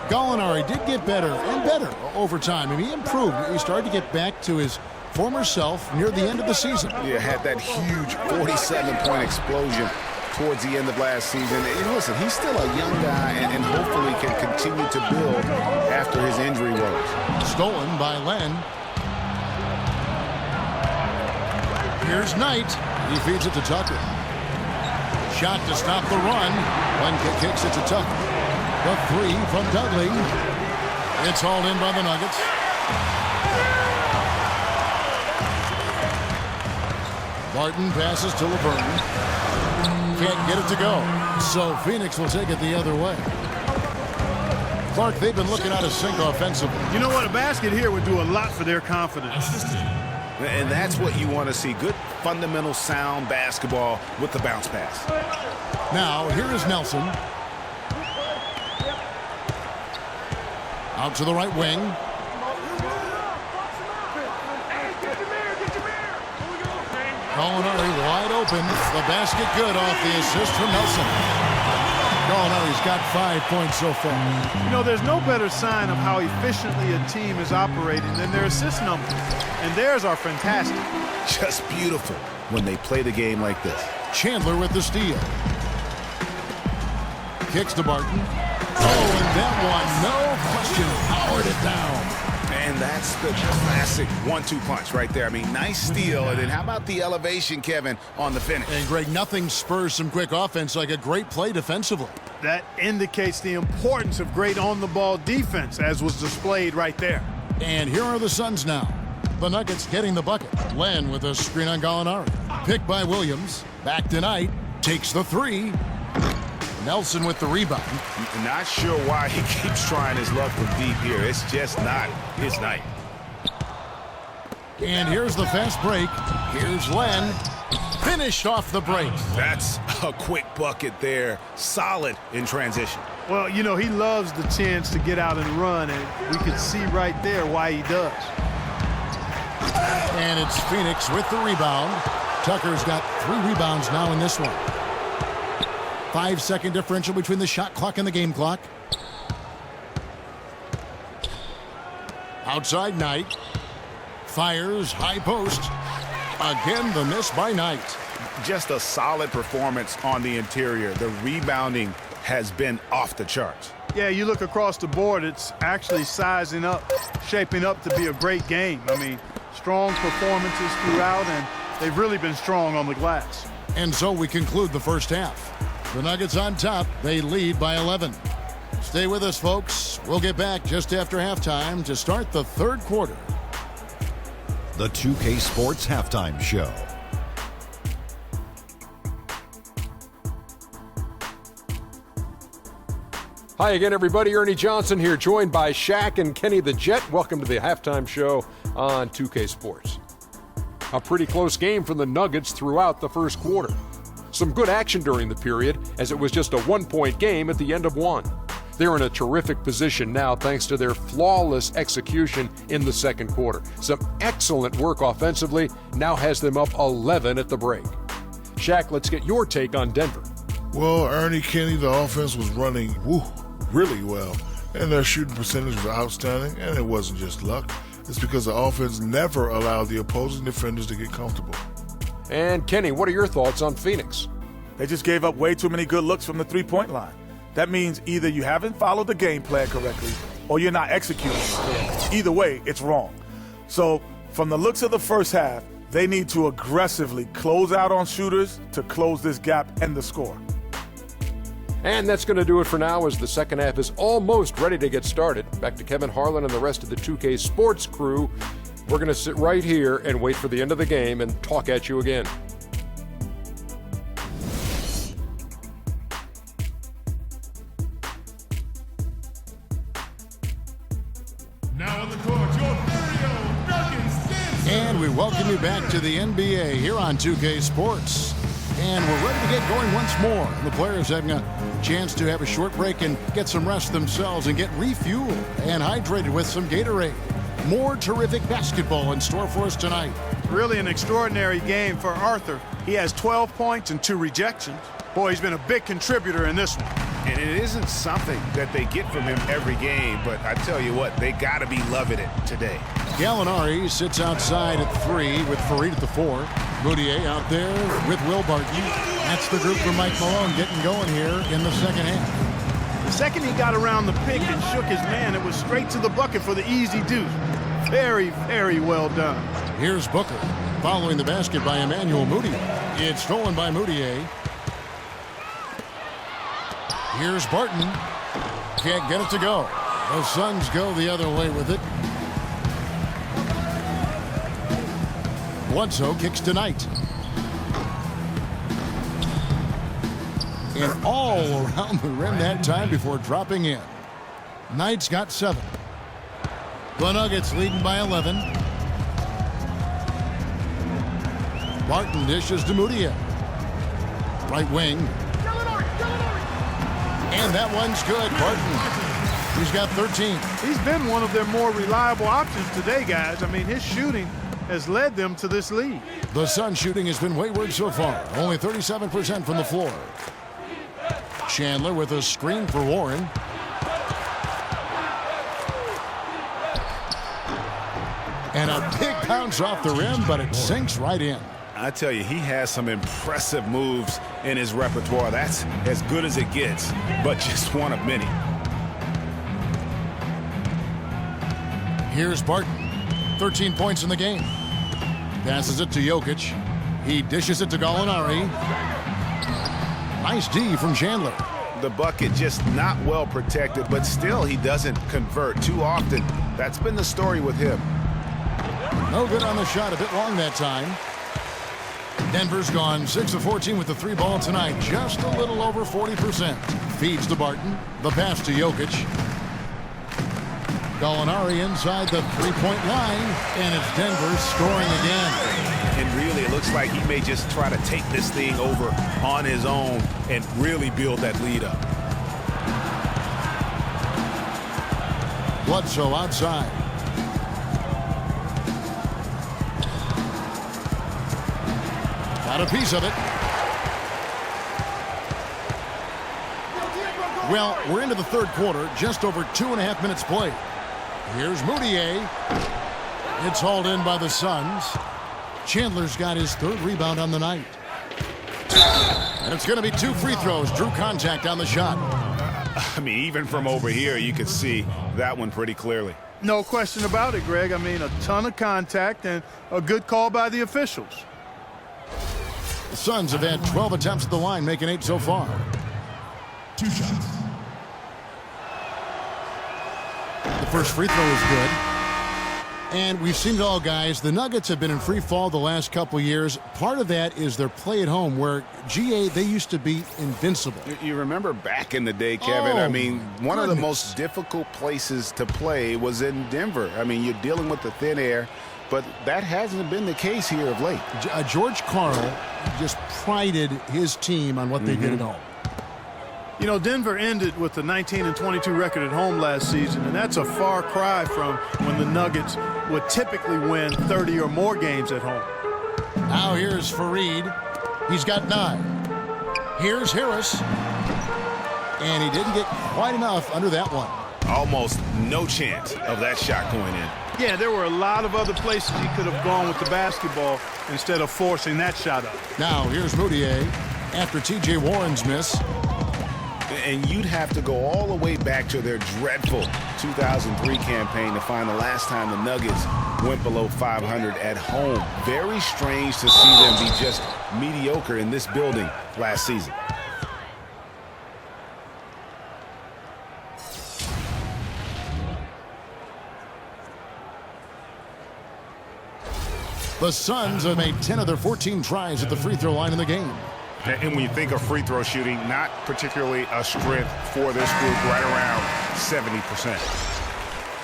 Gallinari did get better and better over time. I mean, he improved. He started to get back to his former self near the end of the season. Yeah, had that huge 47-point explosion towards the end of last season. And listen, he's still a young guy and hopefully can continue to build after his injury woes. Stolen by Len. Here's Knight. He feeds it to Tucker. Shot to stop the run. Len kicks it to Tucker. The three from Dudley. It's hauled in by the Nuggets. Barton passes to Laverne. Can't get it to go. So Phoenix will take it the other way. Clark, they've been looking out of sync offensively. You know what? A basket here would do a lot for their confidence. And that's what you want to see. Good, fundamental, sound basketball with the bounce pass. Now, here is Nelson. Out to the right wing. Gallinari wide open. The basket good off the assist from Nelson. Gallinari's got 5 points so far. You know, there's no better sign of how efficiently a team is operating than their assist numbers. And theirs are fantastic. Just beautiful when they play the game like this. Chandler with the steal. Kicks to Barton. Oh, and that one, no question, powered it down. And that's the classic 1-2 punch right there. I mean, nice steal. And then how about the elevation, Kevin, on the finish? And, Greg, nothing spurs some quick offense like a great play defensively. That indicates the importance of great on-the-ball defense, as was displayed right there. And here are the Suns now. The Nuggets getting the bucket. Len with a screen on Gallinari. Picked by Williams. Back to Knight. Takes the three. Nelson with the rebound. Not sure why he keeps trying his luck from deep here. It's just not his night. And here's the fast break. Here's Len. Finished off the break. That's a quick bucket there. Solid in transition. Well, you know, he loves the chance to get out and run, and we can see right there why he does. And it's Phoenix with the rebound. Tucker's got 3 rebounds now in this one. 5-second differential between the shot clock and the game clock. Outside Knight. Fires high post. Again, the miss by Knight. Just a solid performance on the interior. The rebounding has been off the charts. Yeah, you look across the board, it's actually sizing up, shaping up to be a great game. I mean, strong performances throughout, and they've really been strong on the glass. And so we conclude the first half. The Nuggets on top. They lead by 11. Stay with us, folks. We'll get back just after halftime to start the third quarter. The 2K Sports Halftime Show. Hi again, everybody. Ernie Johnson here, joined by Shaq and Kenny the Jet. Welcome to the halftime show on 2K Sports. A pretty close game for the Nuggets throughout the first quarter. Some good action during the period, as it was just a 1-point game at the end of one. They're in a terrific position now thanks to their flawless execution in the second quarter. Some excellent work offensively now has them up 11 at the break. Shaq, let's get your take on Denver. Well, Ernie, Kenny, the offense was running really well, and their shooting percentage was outstanding, and it wasn't just luck. It's because the offense never allowed the opposing defenders to get comfortable. And Kenny, what are your thoughts on Phoenix? They just gave up way too many good looks from the three-point line. That means either you haven't followed the game plan correctly or you're not executing it correctly. Either way, it's wrong. So from the looks of the first half, they need to aggressively close out on shooters to close this gap and the score. And that's going to do it for now as the second half is almost ready to get started. Back to Kevin Harlan and the rest of the 2K Sports crew. We're going to sit right here and wait for the end of the game and talk at you again. Now on the court, your very own Duncan Stinson. And we welcome you back to the NBA here on 2K Sports. And we're ready to get going once more. The players having a chance to have a short break and get some rest themselves and get refueled and hydrated with some Gatorade. More terrific basketball in store for us tonight. Really an extraordinary game for Arthur. He has 12 points and 2 rejections. Boy, he's been a big contributor in this one. And it isn't something that they get from him every game, but I tell you what, they got to be loving it today. Gallinari sits outside at 3 with Farid at the 4. Moutier out there with Will Barton. That's the group for Mike Malone getting going here in the second half. The second he got around the pick and shook his man, it was straight to the bucket for the easy deuce. Very, very well done. Here's Booker following the basket by Emmanuel Moutier. It's stolen by Moutier. Here's Barton. Can't get it to go. The Suns go the other way with it. Bledsoe kicks to Knight. And all around the rim that time before dropping in. Knight's got 7. The Nuggets leading by 11. Barton dishes to Moutier. Right wing. And that one's good. Barton, he's got 13. He's been one of their more reliable options today, guys. I mean, his shooting has led them to this lead. The Suns shooting has been wayward so far. Only 37% from the floor. Chandler with a screen for Warren. And a big bounce off the rim, but it sinks right in. I tell you, he has some impressive moves in his repertoire. That's as good as it gets, but just one of many. Here's Barton. 13 points in the game. Passes it to Jokic. He dishes it to Gallinari. Nice D from Chandler. The bucket just not well protected, but still he doesn't convert too often. That's been the story with him. No good on the shot, a bit long that time. Denver's gone 6 of 14 with the 3 ball tonight. Just a little over 40%. Feeds to Barton. The pass to Jokic. Gallinari inside the three-point line. And it's Denver scoring again. And really, it looks like he may just try to take this thing over on his own and really build that lead up. Bledsoe outside. Got a piece of it. Well, we're into the third quarter, just over 2.5 minutes played. Here's Moutier. It's hauled in by the Suns. Chandler's got his 3rd rebound on the night. And it's going to be 2 free throws. Drew contact on the shot. I mean, even from over here, you could see that one pretty clearly. No question about it, Greg. I mean, a ton of contact and a good call by the officials. The Suns have had 12 attempts at the line, making 8 so far. 2 shots. The first free throw is good. And we've seen it all, guys. The Nuggets have been in free fall the last couple years. Part of that is their play at home, where, GA, they used to be invincible. You remember back in the day, Kevin? I mean, one of the most difficult places to play was in Denver. I mean, you're dealing with the thin air, but that hasn't been the case here of late. George Karl just prided his team on what they did at home. You know, Denver ended with a 19-22 record at home last season, and that's a far cry from when the Nuggets would typically win 30 or more games at home. Now here's Farid. He's got 9. Here's Harris. And he didn't get quite enough under that one. Almost no chance of that shot going in. Yeah, there were a lot of other places he could have gone with the basketball instead of forcing that shot up. Now here's Moutier. after T.J. Warren's miss. And you'd have to go all the way back to their dreadful 2003 campaign to find the last time the Nuggets went below 500 at home. Very strange to see them be just mediocre in this building last season. The Suns have made 10 of their 14 tries at the free throw line in the game. And when you think of free throw shooting, not particularly a strength for this group, right around 70%.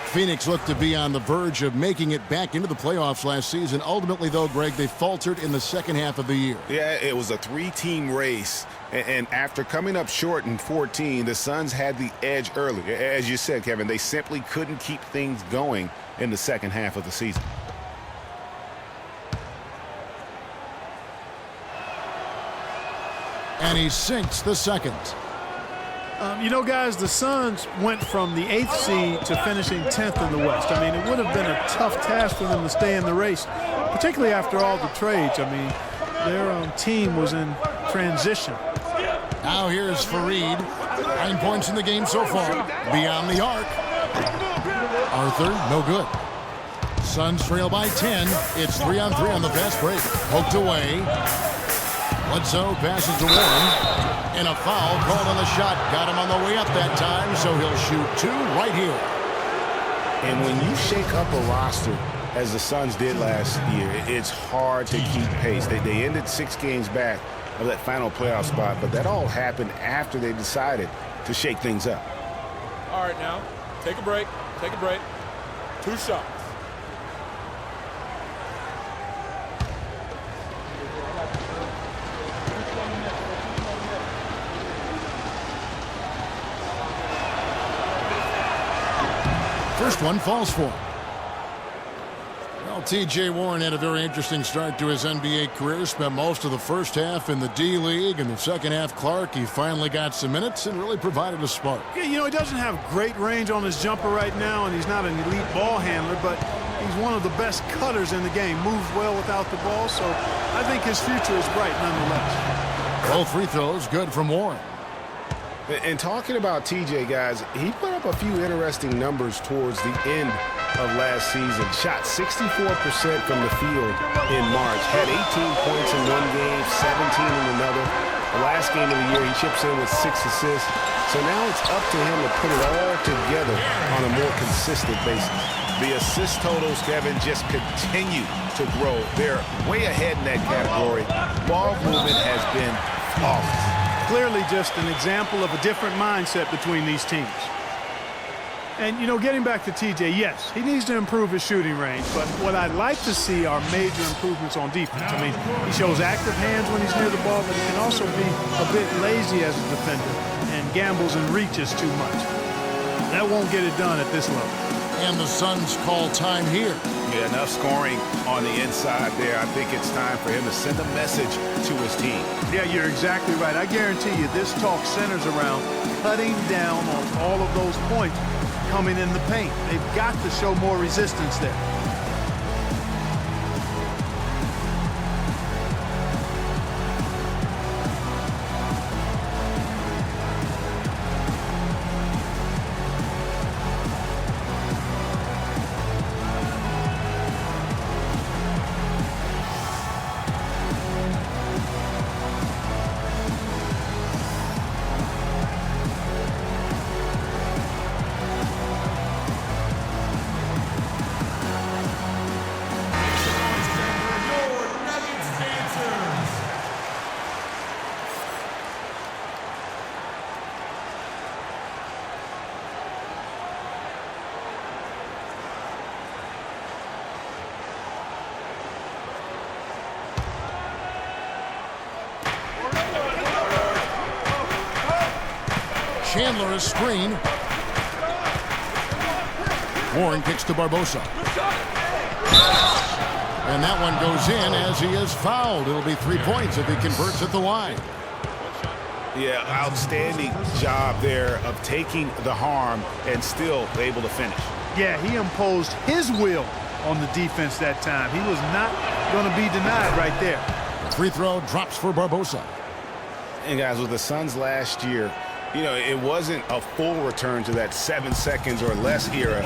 Phoenix looked to be on the verge of making it back into the playoffs last season. Ultimately, though, Greg, they faltered in the second half of the year. Yeah, it was a three-team race. And after coming up short in 14, the Suns had the edge early. As you said, Kevin, they simply couldn't keep things going in the second half of the season. And he sinks the second. You know, guys, the Suns went from the 8th seed to finishing 10th in the West. I mean, it would have been a tough task for them to stay in the race, particularly after all the trades. I mean, their team was in transition. Now here's Fareed. 9 points in the game so far. Beyond the arc. Arthur, no good. Suns trail by 10. It's 3-on-3 on the fast break. Poked away. Bledsoe passes to Warren, and a foul called on the shot. Got him on the way up that time, so he'll shoot 2 right here. And when you shake up a roster, as the Suns did last year, it's hard to keep pace. They ended 6 games back of that final playoff spot, but that all happened after they decided to shake things up. All right, now, take a break. Take a break. 2 shots. First one falls for him. Well, T.J. Warren had a very interesting start to his NBA career. Spent most of the first half in the D-League. In the second half, Clark, he finally got some minutes and really provided a spark. Yeah, you know, he doesn't have great range on his jumper right now, and he's not an elite ball handler, but he's one of the best cutters in the game. Moves well without the ball, so I think his future is bright nonetheless. Both free throws good from Warren. And talking about TJ, guys, he put up a few interesting numbers towards the end of last season. Shot 64% from the field in March. Had 18 points in one game, 17 in another. The last game of the year, he chips in with 6 assists. So now it's up to him to put it all together on a more consistent basis. The assist totals, Kevin, just continue to grow. They're way ahead in that category. Ball movement has been flawless. Clearly just an example of a different mindset between these teams. And, you know, getting back to TJ, yes, he needs to improve his shooting range, but what I'd like to see are major improvements on defense. I mean, he shows active hands when he's near the ball, but he can also be a bit lazy as a defender and gambles and reaches too much. That won't get it done at this level. And the Suns call time here. Yeah, enough scoring on the inside there. I think it's time for him to send a message to his team. Yeah, you're exactly right. I guarantee you this talk centers around cutting down on all of those points coming in the paint. They've got to show more resistance there. Chandler is screen. Warren kicks to Barbosa. And that one goes in as he is fouled. It'll be 3 points if he converts at the line. Yeah, outstanding job there of taking the harm and still able to finish. Yeah, he imposed his will on the defense that time. He was not going to be denied right there. The free throw drops for Barbosa. And guys, with the Suns last year, you know, it wasn't a full return to that 7 seconds or less era,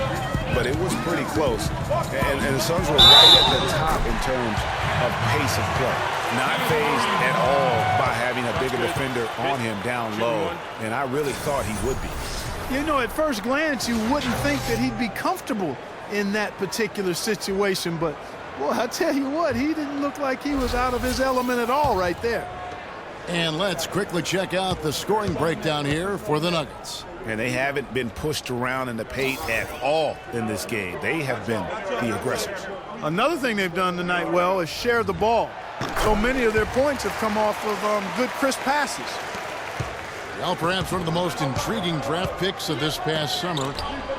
but it was pretty close. And the Suns were right at the top in terms of pace of play. Not fazed at all by having a bigger defender on him down low, and I really thought he would be. You know, at first glance, you wouldn't think that he'd be comfortable in that particular situation, but, boy, I tell you what, he didn't look like he was out of his element at all right there. And let's quickly check out the scoring breakdown here for the Nuggets. And they haven't been pushed around in the paint at all in this game. They have been the aggressors. Another thing they've done tonight well is share the ball. So many of their points have come off of good, crisp passes. Well, perhaps one of the most intriguing draft picks of this past summer,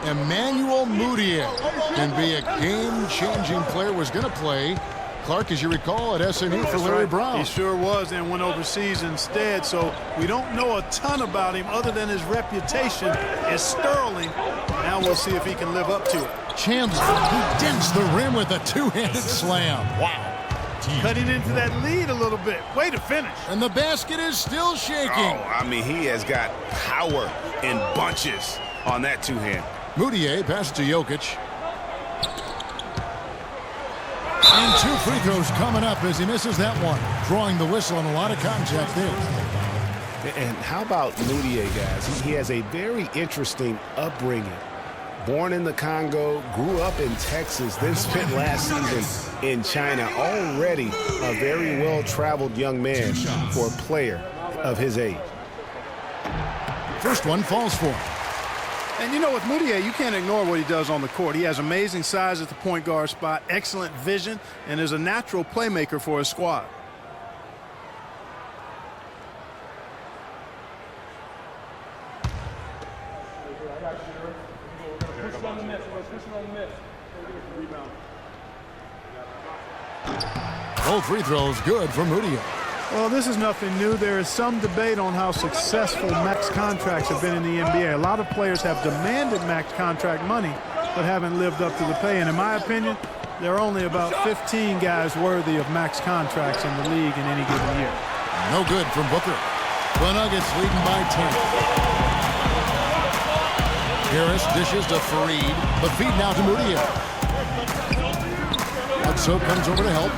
Emmanuel Mudiay, can be a game-changing player, was going to play, Clark, as you recall, at SMU for Larry Brown. He sure was, and went overseas instead, so we don't know a ton about him other than his reputation is sterling. Now we'll see if he can live up to it. Chandler, he dents the rim with a two-handed slam. Wow. Cutting into that lead a little bit. Way to finish. And the basket is still shaking. Oh, I mean, he has got power in bunches on that two-hand. Mudiay passes to Jokic. And 2 free throws coming up as he misses that one. Drawing the whistle and a lot of contact there. And how about Mudiay, guys? He has a very interesting upbringing. Born in the Congo, grew up in Texas, then spent last season in China. Already a very well-traveled young man for a player of his age. First one falls for him. And you know, with Mudiay, you can't ignore what he does on the court. He has amazing size at the point guard spot, excellent vision, and is a natural playmaker for his squad. Both free throws good for Mudiay. Well, this is nothing new. There is some debate on how successful max contracts have been in the NBA. A lot of players have demanded max contract money, but haven't lived up to the pay. And in my opinion, there are only about 15 guys worthy of max contracts in the league in any given year. No good from Booker. The Nuggets leading by 10. Harris dishes to Fareed. The feed now to Mudiay. Bledsoe comes over to help.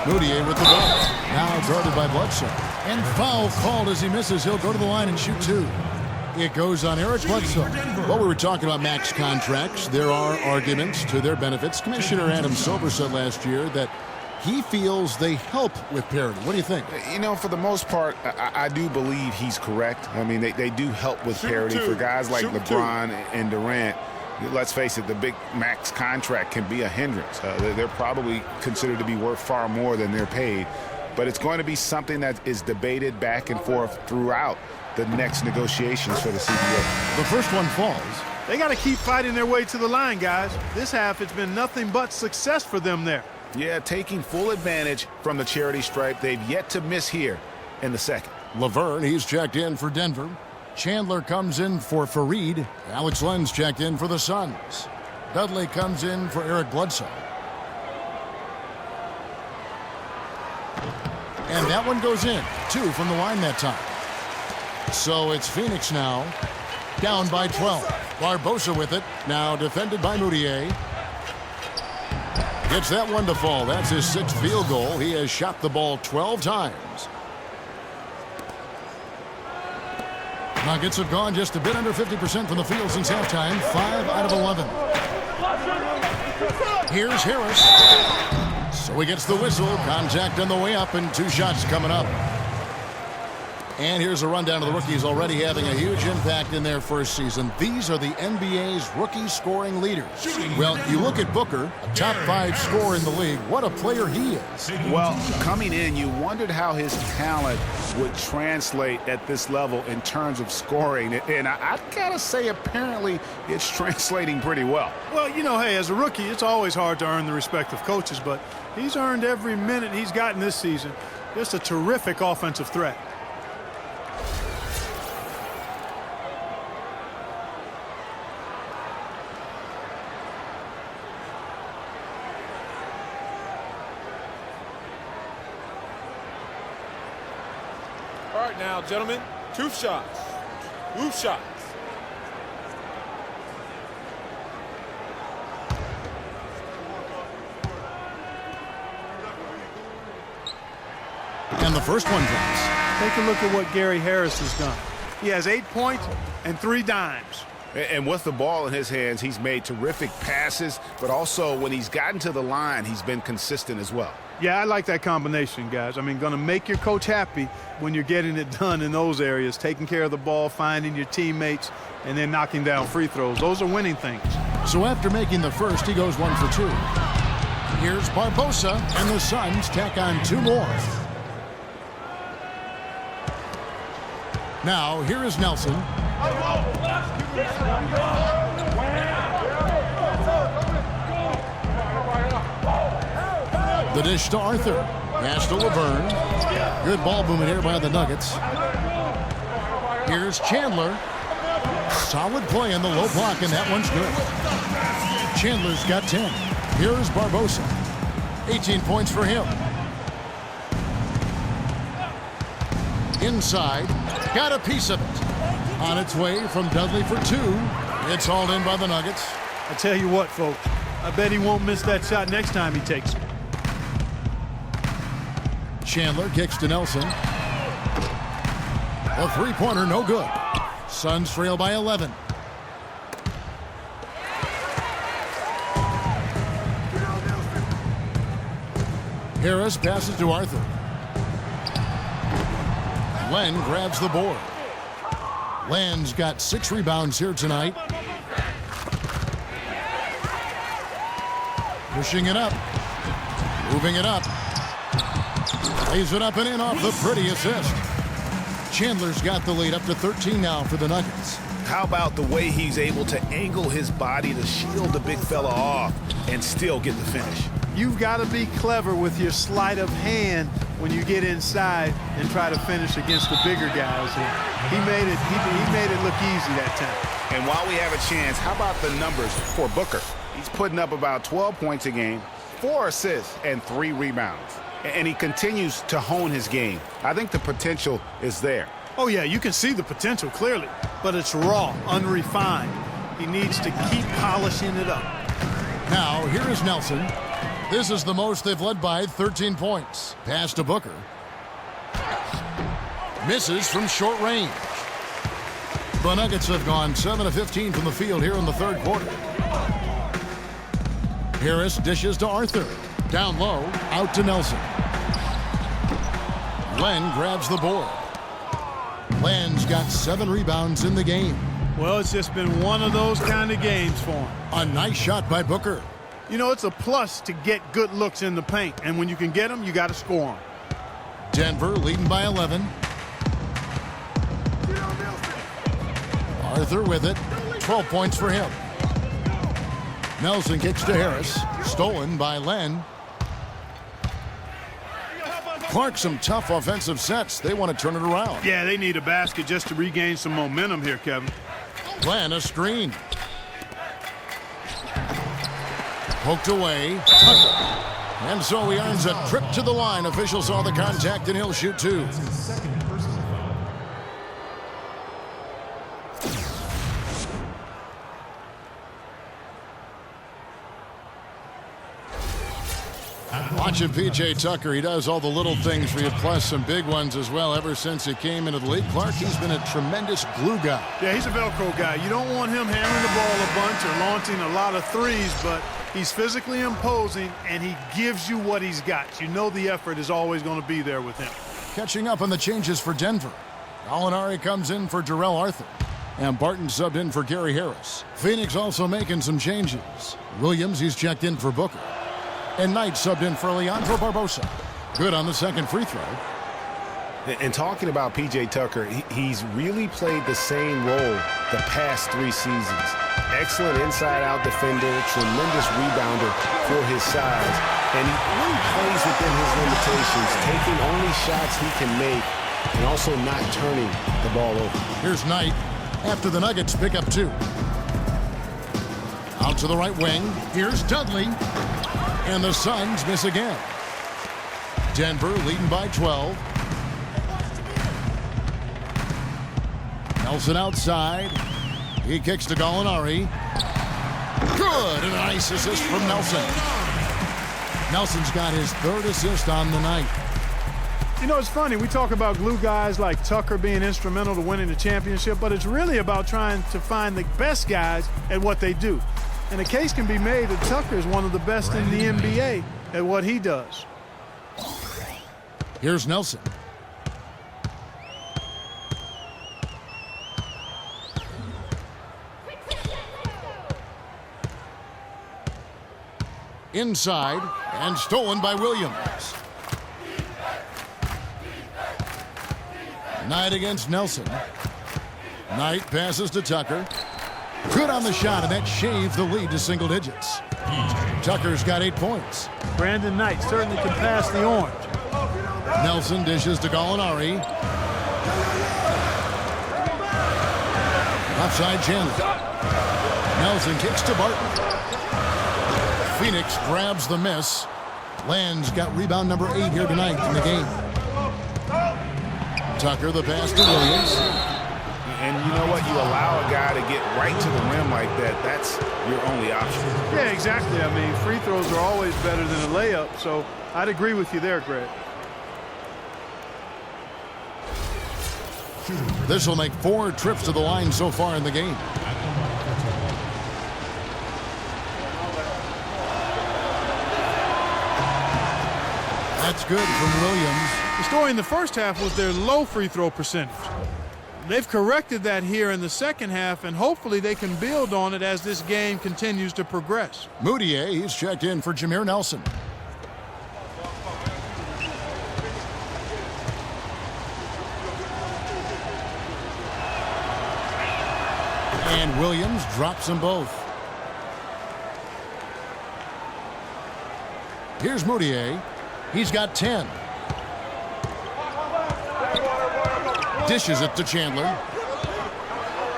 Mudiay with the ball. Now guarded by Bledsoe. And foul called as he misses. He'll go to the line and shoot 2. It goes on Eric Bledsoe. Well, we were talking about max contracts. There are arguments to their benefits. Commissioner Adam Silver said last year that he feels they help with parity. What do you think? You know, for the most part, I do believe he's correct. I mean, they do help with parity for guys like LeBron and Durant. Let's face it, the big max contract can be a hindrance. They're probably considered to be worth far more than they're paid. But it's going to be something that is debated back and forth throughout the next negotiations for the CBA. The first one falls. They got to keep fighting their way to the line, guys. This half, it's been nothing but success for them there. Yeah, taking full advantage from the charity stripe. They've yet to miss here in the second. Laverne, he's checked in for Denver. Chandler comes in for Fareed. Alex Len's checked in for the Suns. Dudley comes in for Eric Bledsoe. And that one goes in. 2 from the line that time. So it's Phoenix now. Down by 12. Barbosa with it. Now defended by Mudiay. Gets that one to fall. That's his 6th field goal. He has shot the ball 12 times. Nuggets have gone just a bit under 50% from the field since halftime. 5 out of 11. Here's Harris. So he gets the whistle. Contact on the way up and 2 shots coming up. And here's a rundown of the rookies already having a huge impact in their first season. These are the NBA's rookie scoring leaders. Well, you look at Booker, a top 5 scorer in the league. What a player he is. Well, coming in, you wondered how his talent would translate at this level in terms of scoring. And I gotta say, apparently, it's translating pretty well. Well, you know, hey, as a rookie, it's always hard to earn the respect of coaches, but he's earned every minute he's gotten this season. Just a terrific offensive threat. All right, now, gentlemen, 2 shots. 2 shots. And the first one drops. Take a look at what Gary Harris has done. He has 8 points and 3 dimes. And with the ball in his hands, he's made terrific passes, but also when he's gotten to the line, he's been consistent as well. Yeah, I like that combination, guys. I mean, going to make your coach happy when you're getting it done in those areas, taking care of the ball, finding your teammates, and then knocking down free throws. Those are winning things. So after making the first, he goes 1 for 2. Here's Barbosa, and the Suns tack on 2 more. Now, here is Nelson. The dish to Arthur. Pass to Laverne. Good ball movement here by the Nuggets. Here's Chandler. Solid play in the low block, and that one's good. Chandler's got 10. Here's Barbosa. 18 points for him. Inside. Got a piece of it. On its way from Dudley for 2. It's hauled in by the Nuggets. I tell you what, folks. I bet he won't miss that shot next time he takes it. Chandler kicks to Nelson. A three-pointer, no good. Suns trail by 11. Harris passes to Arthur. Len grabs the board. Len's got 6 rebounds here tonight. Pushing it up. Moving it up. Lays it up and in off the pretty assist. Chandler's got the lead up to 13 now for the Nuggets. How about the way he's able to angle his body to shield the big fella off and still get the finish? You've got to be clever with your sleight of hand when you get inside and try to finish against the bigger guys. And he made it look easy that time. And while we have a chance, how about the numbers for Booker? He's putting up about 12 points a game, 4 assists, and 3 rebounds. And he continues to hone his game. I think the potential is there. Oh, yeah, you can see the potential clearly, but it's raw, unrefined. He needs to keep polishing it up. Now, here is Nelson. This is the most they've led by, 13 points. Pass to Booker. Misses from short range. The Nuggets have gone 7 of 15 from the field here in the third quarter. Harris dishes to Arthur. Down low, out to Nelson. Len grabs the board. Len's got 7 rebounds in the game. Well, it's just been one of those kind of games for him. A nice shot by Booker. You know, it's a plus to get good looks in the paint, and when you can get them, you got to score them. Denver leading by 11. Arthur with it. 12 points for him. Nelson kicks to Harris. Stolen by Len. Clark, some tough offensive sets. They want to turn it around. Yeah, they need a basket just to regain some momentum here, Kevin. Len, a screen. Poked away. And so he earns a trip to the line. Officials saw the contact, and he'll shoot 2. Watching P.J. Tucker, he does all the little things for you, plus some big ones as well ever since he came into the league. Clark, he's been a tremendous glue guy. Yeah, he's a Velcro guy. You don't want him hammering the ball a bunch or launching a lot of threes, but he's physically imposing, and he gives you what he's got. You know the effort is always going to be there with him. Catching up on the changes for Denver. Gallinari comes in for Jarrell Arthur. And Barton subbed in for Gary Harris. Phoenix also making some changes. Williams, he's checked in for Booker. And Knight subbed in for Leandro Barbosa. Good on the second free throw. And talking about P.J. Tucker, he's really played the same role the past 3 seasons. Excellent inside-out defender, tremendous rebounder for his size. And he really plays within his limitations, taking only shots he can make and also not turning the ball over. Here's Knight after the Nuggets pick up 2. Out to the right wing. Here's Dudley. And the Suns miss again. Denver leading by 12. Nelson outside. He kicks to Gallinari. Good, and a nice assist from Nelson. Nelson's got his 3rd assist on the night. You know, it's funny. We talk about glue guys like Tucker being instrumental to winning the championship, but it's really about trying to find the best guys at what they do. And a case can be made that Tucker is one of the best in the NBA at what he does. Here's Nelson. Inside, and stolen by Williams. Knight against Nelson. Knight passes to Tucker. Good on the shot, and that shaved the lead to single digits. Tucker's got 8 points. Brandon Knight certainly can pass the orange. Nelson dishes to Gallinari. Offside Chandler. Nelson kicks to Barton. Phoenix grabs the miss. Land's got rebound number 8 here tonight in the game. Tucker, the pass to Williams. And you know what? You allow a guy to get right to the rim like that. That's your only option. Yeah, exactly. I mean, free throws are always better than a layup, so I'd agree with you there, Greg. This will make 4 trips to the line so far in the game. That's good from Williams. The story in the first half was their low free throw percentage. They've corrected that here in the second half, and hopefully they can build on it as this game continues to progress. Moutier, he's checked in for Jameer Nelson. And Williams drops them both. Here's Moutier. He's got 10. Dishes it to Chandler.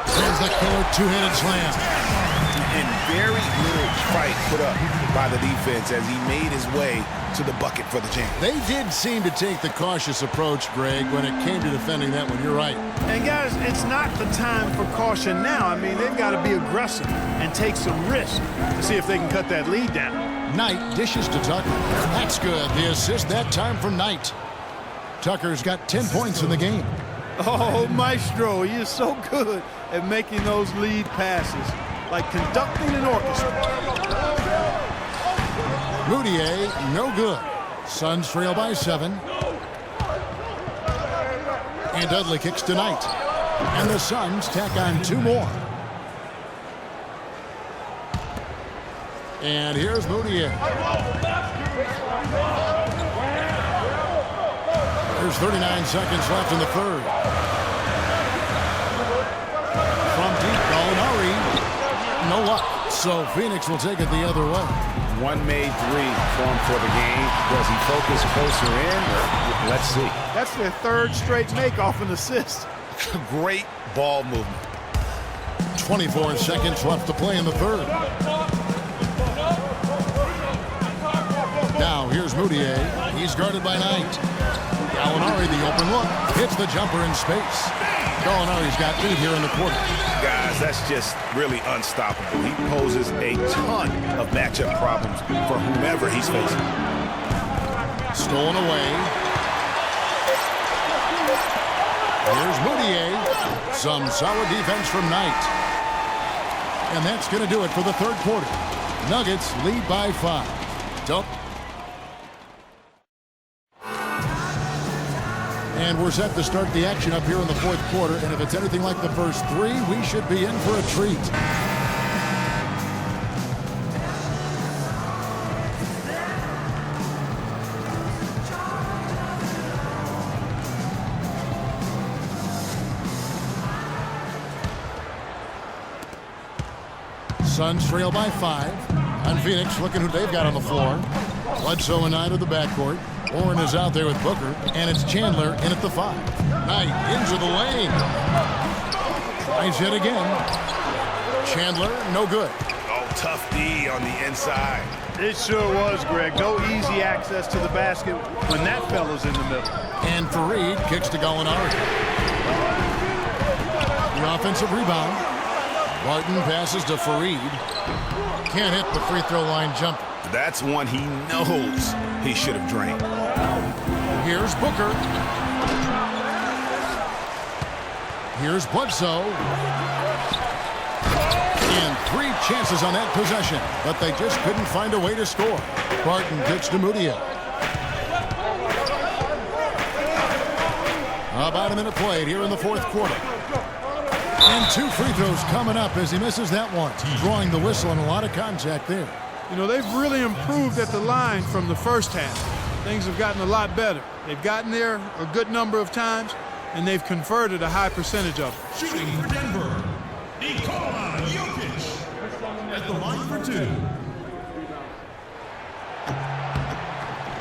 There's the killer 2-handed slam. And very little fight put up by the defense as he made his way to the bucket for the jam. They did seem to take the cautious approach, Greg, when it came to defending that one. You're right. And guys, it's not the time for caution now. I mean, they've got to be aggressive and take some risk to see if they can cut that lead down. Knight dishes to Tucker. That's good. The assist that time from Knight. Tucker's got 10 points in the game. Oh, Maestro, he is so good at making those lead passes, like conducting an orchestra. Moutier, no good. Suns trail by 7. And Dudley kicks to Knight. And the Suns tack on 2 more. And here's Moutier. There's 39 seconds left in the third. From deep, Gallinari. No luck. So Phoenix will take it the other way. One made 3 for him for the game. Does he focus closer in? Let's see. That's their 3rd straight make off an assist. Great ball movement. 24 seconds left to play in the third. Now here's Moutier. He's guarded by Knight. Gallinari, the open look, hits the jumper in space. Gallinari's got 8 here in the quarter. Guys, that's just really unstoppable. He poses a ton of matchup problems for whomever he's facing. Stolen away. Here's Moutier. Some solid defense from Knight. And that's going to do it for the third quarter. Nuggets lead by 5. Don't. And we're set to start the action up here in the fourth quarter. And if it's anything like the first 3, we should be in for a treat. Suns trail by 5. And Phoenix looking who they've got on the floor. Bledsoe and Knight of the backcourt. Warren is out there with Booker, and it's Chandler in at the 5. Knight into the lane. Tries yet again. Chandler, no good. Oh, tough D on the inside. It sure was, Greg. No easy access to the basket when that fella's in the middle. And Fareed kicks to Gallinari. The offensive rebound. Barton passes to Fareed. Can't hit the free throw line jumper. That's one he knows he should have drained. Here's Booker. Here's Bledsoe. And 3 chances on that possession, but they just couldn't find a way to score. Barton kicks to Moutier. About a minute played here in the fourth quarter. And 2 free throws coming up as he misses that one. Drawing the whistle and a lot of contact there. You know, they've really improved at the line from the first half. Things have gotten a lot better. They've gotten there a good number of times, and they've converted a high percentage of them. Shooting for Denver, Nikola Jokic at the line for 2.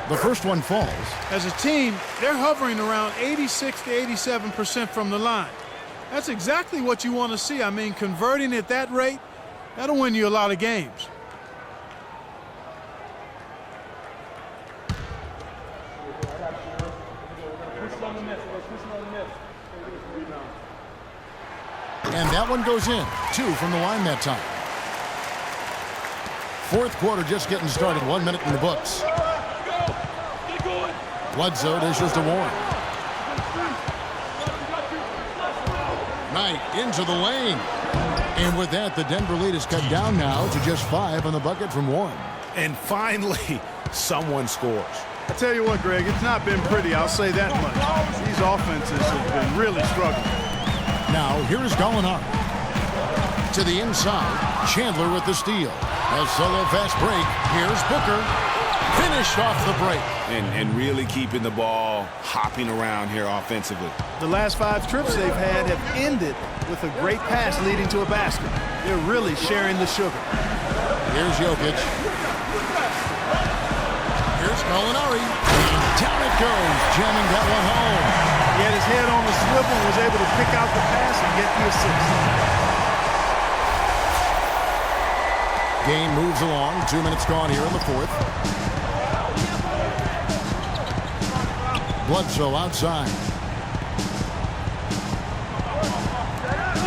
The first one falls. As a team, they're hovering around 86 to 87% from the line. That's exactly what you want to see. I mean, converting at that rate, that'll win you a lot of games. And that one goes in. 2 from the line that time. Fourth quarter just getting started. 1 minute in the books. Bledsoe dishes to Warren. Knight into the lane. And with that, the Denver lead is cut down now to just 5 on the bucket from Warren. And finally, someone scores. I tell you what, Greg, it's not been pretty. I'll say that much. These offenses have been really struggling. Now, here's Gallinari. To the inside, Chandler with the steal. A solo fast break. Here's Booker. Finished off the break. And really keeping the ball hopping around here offensively. The last 5 trips they've had have ended with a great pass leading to a basket. They're really sharing the sugar. Here's Jokic. Here's Gallinari. And down it goes, jamming that one home. He had his head on the swivel and was able to pick out the pass and get the assist. Game moves along. 2 minutes gone here in the fourth. Bledsoe outside.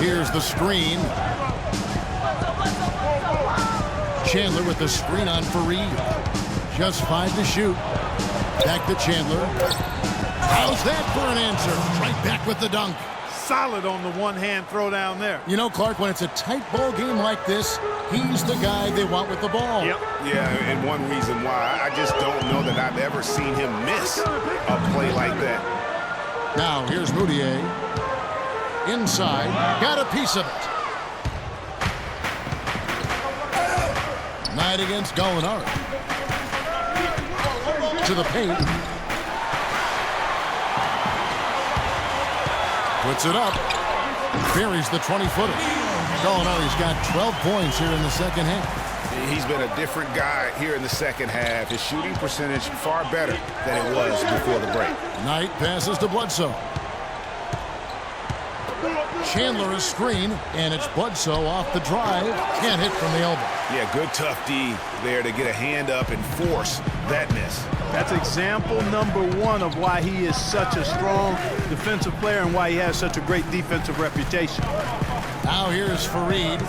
Here's the screen. Chandler with the screen on Fareed. Just 5 to shoot. Back to Chandler. How's that for an answer? Right back with the dunk. Solid on the one-hand throw down there. You know, Clark, when it's a tight ball game like this, he's the guy they want with the ball. Yep. Yeah, and one reason why, I just don't know that I've ever seen him miss a play like that. Now, here's Moutier. Inside. Got a piece of it. Knight against Gallinari. To the paint. Puts it up. Buries the 20-footer. Gallinari's got 12 points here in the second half. He's been a different guy here in the second half. His shooting percentage far better than it was before the break. Knight passes to Bledsoe. Chandler is screen, and it's Bledsoe off the drive. Can't hit from the elbow. Yeah, good tough D there to get a hand up and force that miss. That's example number 1 of why he is such a strong defensive player and why he has such a great defensive reputation. Now here's Fareed.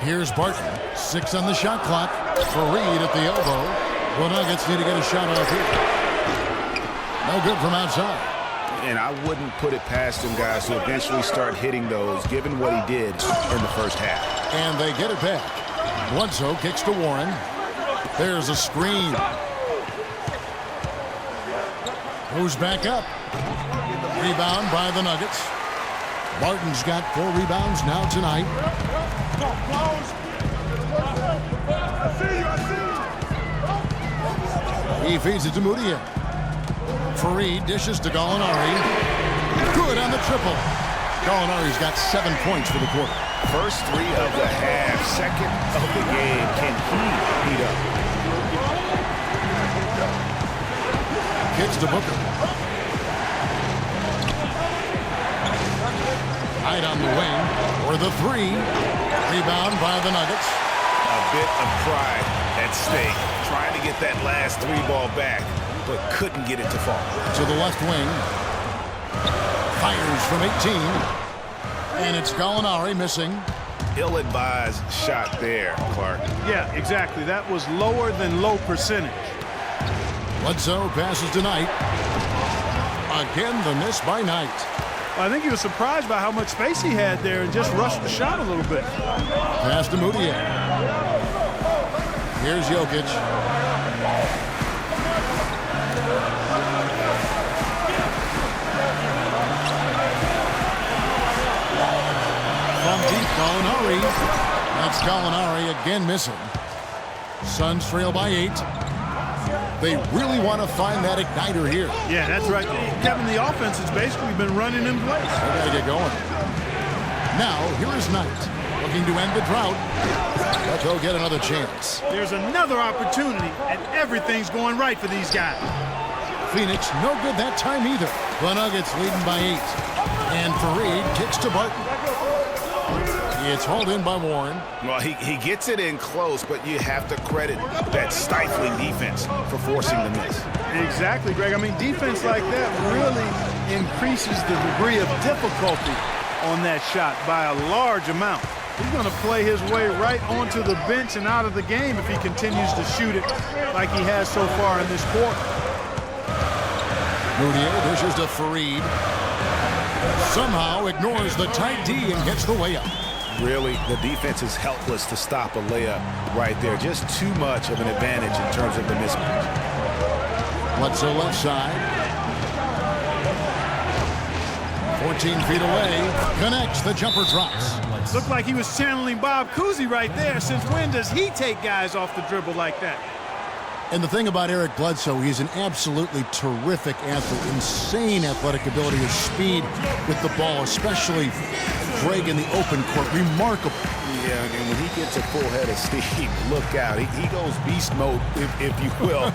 Here's Barton. 6 on the shot clock. Fareed at the elbow. The Nuggets need to get a shot off here. No good from outside. And I wouldn't put it past him, guys, to eventually start hitting those, given what he did in the first half. And they get it back. Bledsoe kicks to Warren. There's a screen. Goes back up. Rebound by the Nuggets. Barton's got 4 rebounds now tonight. He feeds it to Moutier. Fareed dishes to Gallinari. Good on the triple. Gallinari's got 7 points for the quarter. First 3 of the half, second of the game. Can he beat up? Kicks to Booker. Knight on the wing for the 3. Rebound by the Nuggets. A bit of pride at stake. Trying to get that last 3 ball back, but couldn't get it to fall. To the left wing. Fires from 18. And it's Gallinari missing. Ill-advised shot there, Clark. Yeah, exactly. That was lower than low percentage. Bledsoe passes to Knight. Again, the miss by Knight. I think he was surprised by how much space he had there and just rushed the shot a little bit. Pass to Moutier. Here's Jokic. From deep, Gallinari. That's Gallinari again missing. Suns trail by 8. They really want to find that igniter here. Yeah, that's right. Kevin, the offense has basically been running in place. They got to get going. Now, here is Knight, looking to end the drought. But they'll get another chance. There's another opportunity, and everything's going right for these guys. Phoenix, no good that time either. The Nuggets leading by 8. And Fareed kicks to Barton. It's hauled in by Warren. Well, he gets it in close, but you have to credit that stifling defense for forcing the miss. Exactly, Greg. I mean, defense like that really increases the degree of difficulty on that shot by a large amount. He's going to play his way right onto the bench and out of the game if he continues to shoot it like he has so far in this quarter. Moutier dishes to Fareed. Somehow ignores the tight D and gets the way up. Really, the defense is helpless to stop a layup right there. Just too much of an advantage in terms of the mismatch. Bledsoe left side. 14 feet away. Connects. The jumper drops. Looked like he was channeling Bob Cousy right there. Since when does he take guys off the dribble like that? And the thing about Eric Bledsoe, he's an absolutely terrific athlete. Insane athletic ability, his speed with the ball, especially Greg in the open court. Remarkable. Yeah, and when he gets a full head of steam, look out. He goes beast mode, if you will,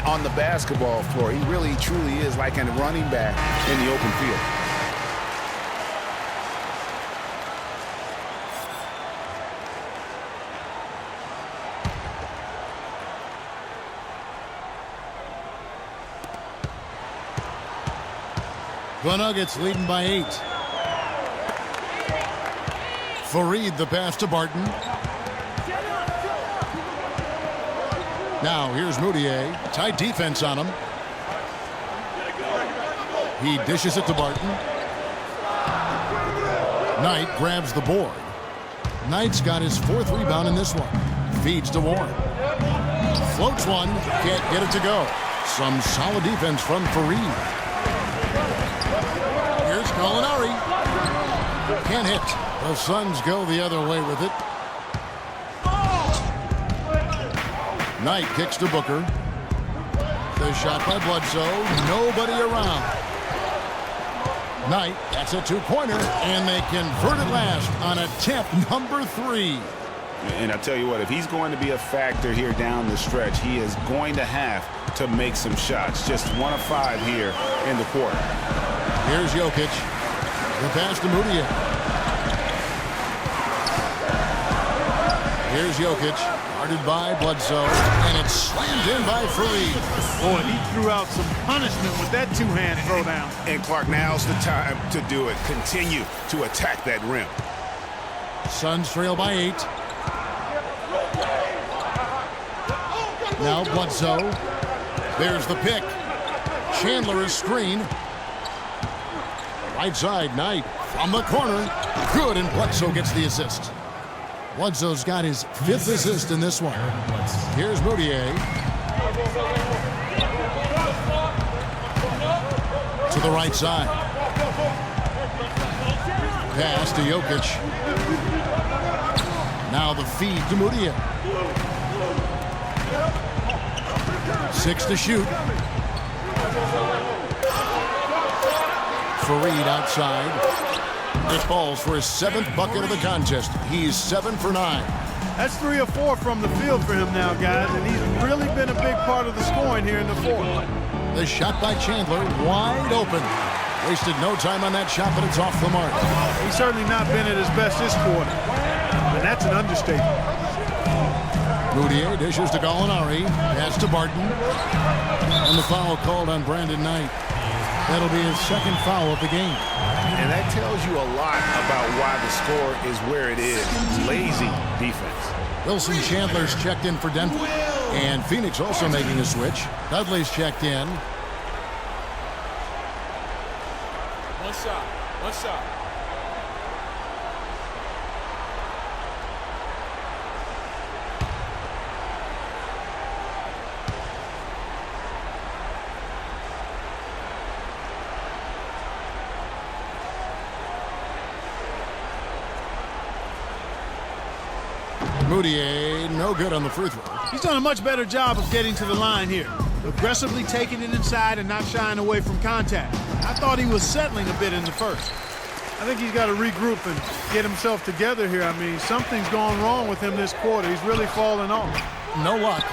on the basketball floor. He really, truly is like a running back in the open field. The Nuggets leading by 8. Fareed the pass to Barton. Now here's Moutier. Tight defense on him. He dishes it to Barton. Knight grabs the board. Knight's got his 4th rebound in this one. Feeds to Warren. Floats one. Can't get it to go. Some solid defense from Fareed. Here's Gallinari. Can't hit. The Suns go the other way with it. Knight kicks to Booker. The shot by Bledsoe. Nobody around. Knight, that's a 2-pointer, and they convert it last on attempt number 3. And I tell you what, if he's going to be a factor here down the stretch, he is going to have to make some shots. Just 1 of 5 here in the quarter. Here's Jokic. The pass to Moutier. Here's Jokic. Guarded by Bledsoe. And it's slammed in by Fareed. Boy, he threw out some punishment with that 2-hand throwdown. And Clark, now's the time to do it. Continue to attack that rim. Suns trail by 8. Now Bledsoe. There's the pick. Chandler is screened. Right side, Knight from the corner. Good, and Bledsoe gets the assist. Bledsoe's got his 5th assist in this one. Here's Moutier. To the right side. Pass to Jokic. Now the feed to Moutier. 6 to shoot. Fareed outside. It falls for his 7th bucket of the contest. He's 7 for 9. That's 3 or 4 from the field for him now, guys, and he's really been a big part of the scoring here in the 4th. The shot by Chandler, wide open. Wasted no time on that shot, but it's off the mark. He's certainly not been at his best this quarter, and that's an understatement. Moutier dishes to Gallinari. Pass to Barton. And the foul called on Brandon Knight. That'll be his second foul of the game. And that tells you a lot about why the score is where it is. Lazy defense. Wilson Chandler's checked in for Denver. And Phoenix also making a switch. Dudley's checked in. One shot. One shot. Moutier, no good on the free throw. He's done a much better job of getting to the line here. Aggressively taking it inside and not shying away from contact. I thought he was settling a bit in the first. I think he's got to regroup and get himself together here. I mean, something's gone wrong with him this quarter. He's really fallen off. No luck.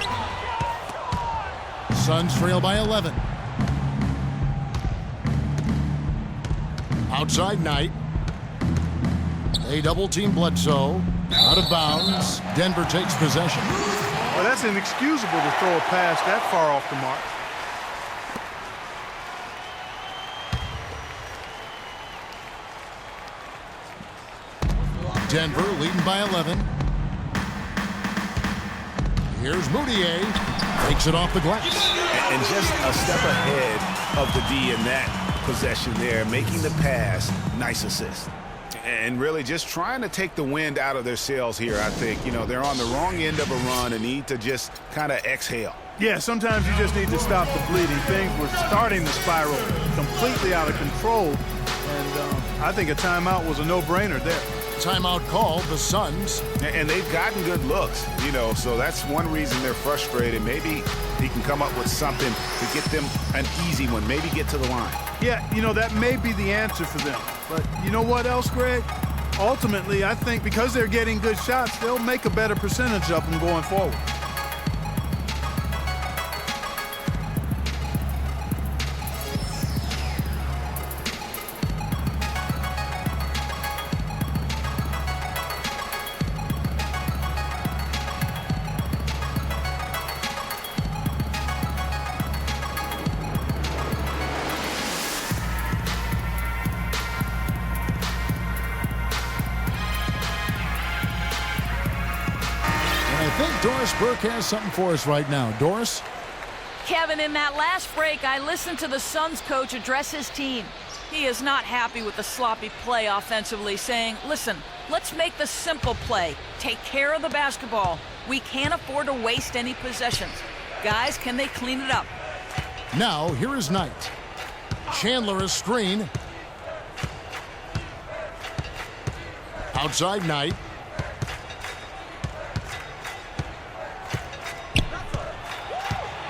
Suns trail by 11. Outside Knight. They double-team Bledsoe. Out of bounds. Denver takes possession. Well, that's inexcusable to throw a pass that far off the mark. Denver leading by 11. Here's Moutier. Takes it off the glass. And just a step ahead of the D in that possession there, making the pass. Nice assist. And really just trying to take the wind out of their sails here, I think. You know, they're on the wrong end of a run and need to just kind of exhale. Yeah, sometimes you just need to stop the bleeding. Things were starting to spiral completely out of control. And I think a timeout was a no-brainer there. Timeout called, the Suns. And they've gotten good looks, you know, so that's one reason they're frustrated. Maybe he can come up with something to get them an easy one, maybe get to the line. Yeah, you know, that may be the answer for them. But you know what else, Greg? Ultimately, I think because they're getting good shots, they'll make a better percentage of them going forward. Doris Burke has something for us right now. Doris? Kevin, in that last break, I listened to the Suns coach address his team. He is not happy with the sloppy play offensively, saying, listen, let's make the simple play. Take care of the basketball. We can't afford to waste any possessions. Guys, can they clean it up? Now, here is Knight. Chandler is screen. Outside Knight.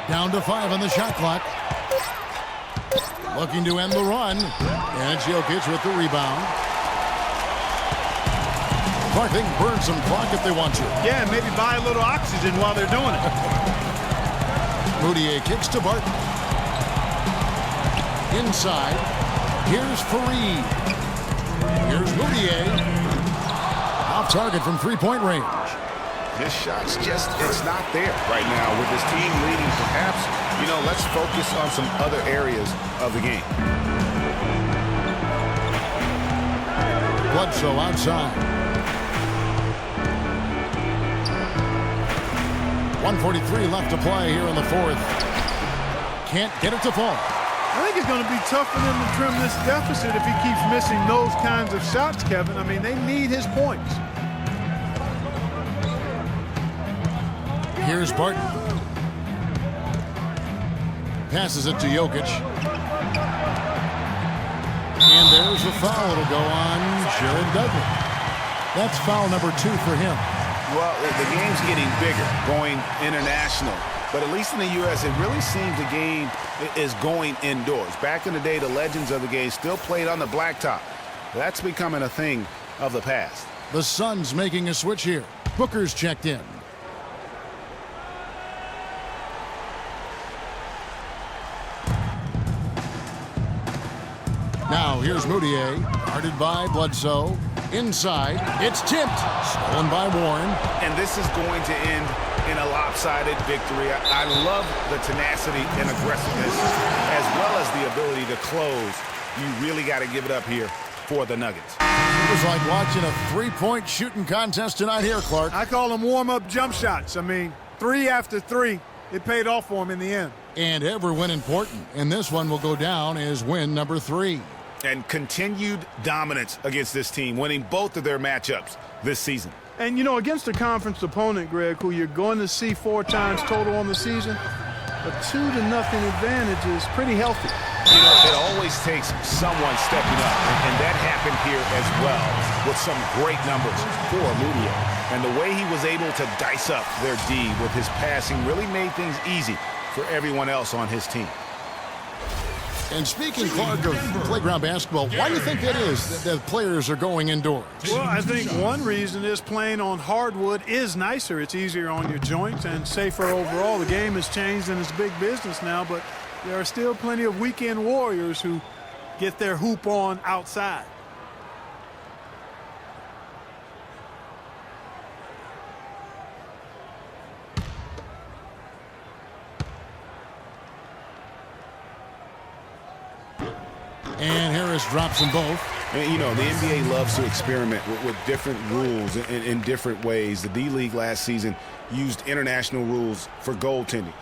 Down to 5 on the shot clock. Looking to end the run. And Jokic with the rebound. Clark, they can burn some clock if they want to. Yeah, maybe buy a little oxygen while they're doing it. Moutier kicks to Barton. Inside. Here's Fareed. Here's Moutier. Off target from three-point range. His shot's just, it's not there right now. With his team leading, perhaps, you know, let's focus on some other areas of the game. Bledsoe outside. 1:43 left to play here in the fourth. Can't get it to fall. I think it's going to be tough for them to trim this deficit if he keeps missing those kinds of shots, Kevin. I mean, they need his points. Here's Barton. Passes it to Jokic. And there's the foul. It'll go on Jared Dudley. That's foul number 2 for him. Well, the game's getting bigger, going international. But at least in the U.S., it really seems the game is going indoors. Back in the day, the legends of the game still played on the blacktop. That's becoming a thing of the past. The Suns making a switch here. Booker's checked in. Now here's Moutier, guarded by Bledsoe. Inside, it's tipped. Stolen by Warren. And this is going to end in a lopsided victory. I love the tenacity and aggressiveness as well as the ability to close, you really got to give it up here for the Nuggets. It was like watching a three-point shooting contest tonight here, Clark. I call them warm-up jump shots. I mean, 3 after 3, it paid off for him in the end. And every win important. And this one will go down as win number 3. And continued dominance against this team, winning both of their matchups this season. And, you know, against a conference opponent, Greg, who you're going to see 4 times total on the season, a 2-0 advantage is pretty healthy. You know, it always takes someone stepping up, and that happened here as well with some great numbers for Mudia. And the way he was able to dice up their D with his passing really made things easy for everyone else on his team. And speaking, Clark, of playground basketball, why do you think it is that players are going indoors? Well, I think one reason is playing on hardwood is nicer. It's easier on your joints and safer overall. The game has changed and it's big business now, but there are still plenty of weekend warriors who get their hoop on outside. And Harris drops them both. And, you know, the NBA loves to experiment with different rules in different ways. The D-League last season used international rules for goaltending.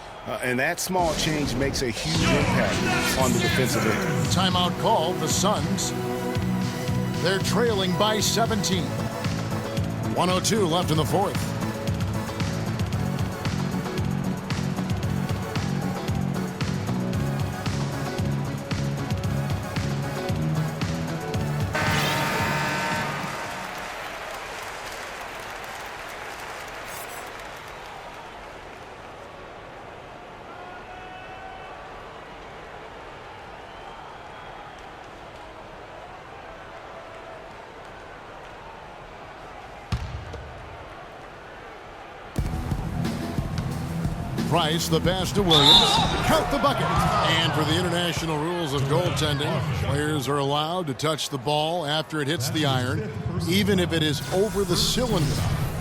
And that small change makes a huge impact on the defensive end. Timeout called, the Suns. They're trailing by 17. 1:02 left in the fourth. Price, the pass to Williams. Count the bucket. And for the international rules of goaltending, players are allowed to touch the ball after it hits the iron, even if it is over the cylinder.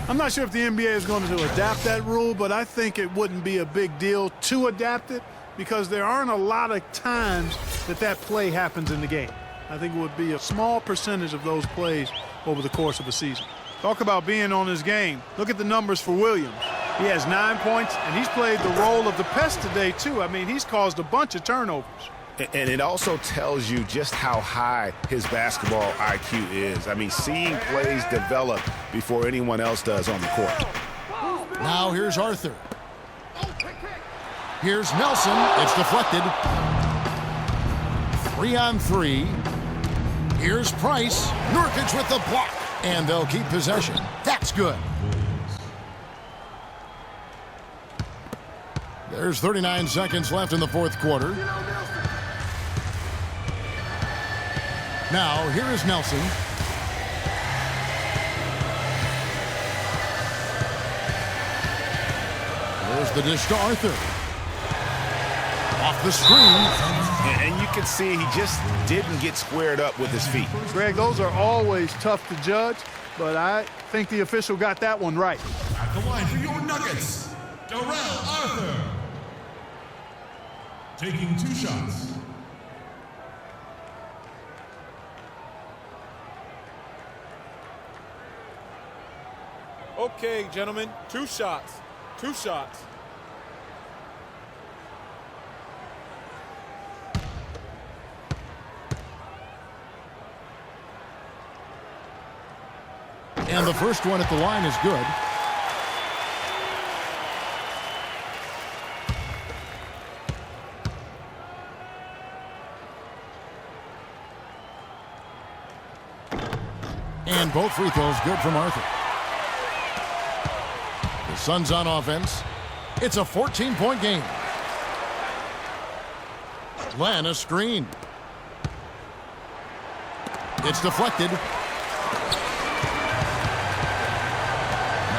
I'm not sure if the NBA is going to adapt that rule, but I think it wouldn't be a big deal to adapt it because there aren't a lot of times that play happens in the game. I think it would be a small percentage of those plays over the course of a season. Talk about being on his game. Look at the numbers for Williams. He has 9 points, and he's played the role of the pest today, too. I mean, he's caused a bunch of turnovers. And it also tells you just how high his basketball IQ is. I mean, seeing plays develop before anyone else does on the court. Now here's Arthur. Here's Nelson. It's deflected. 3-on-3. Here's Price. Nurkic with the block. And they'll keep possession. That's good. There's 39 seconds left in the fourth quarter. Now, here is Nelson. There's the dish to Arthur. Off the screen. And you can see he just didn't get squared up with his feet. Greg, those are always tough to judge, but I think the official got that one right. At the line for your Nuggets, Darrell Arthur. Taking 2 shots. Okay, gentlemen, 2 shots. 2 shots. And the first one at the line is good. And both free throws good from Arthur. The Suns on offense. It's a 14-point game. Len, a screen. It's deflected.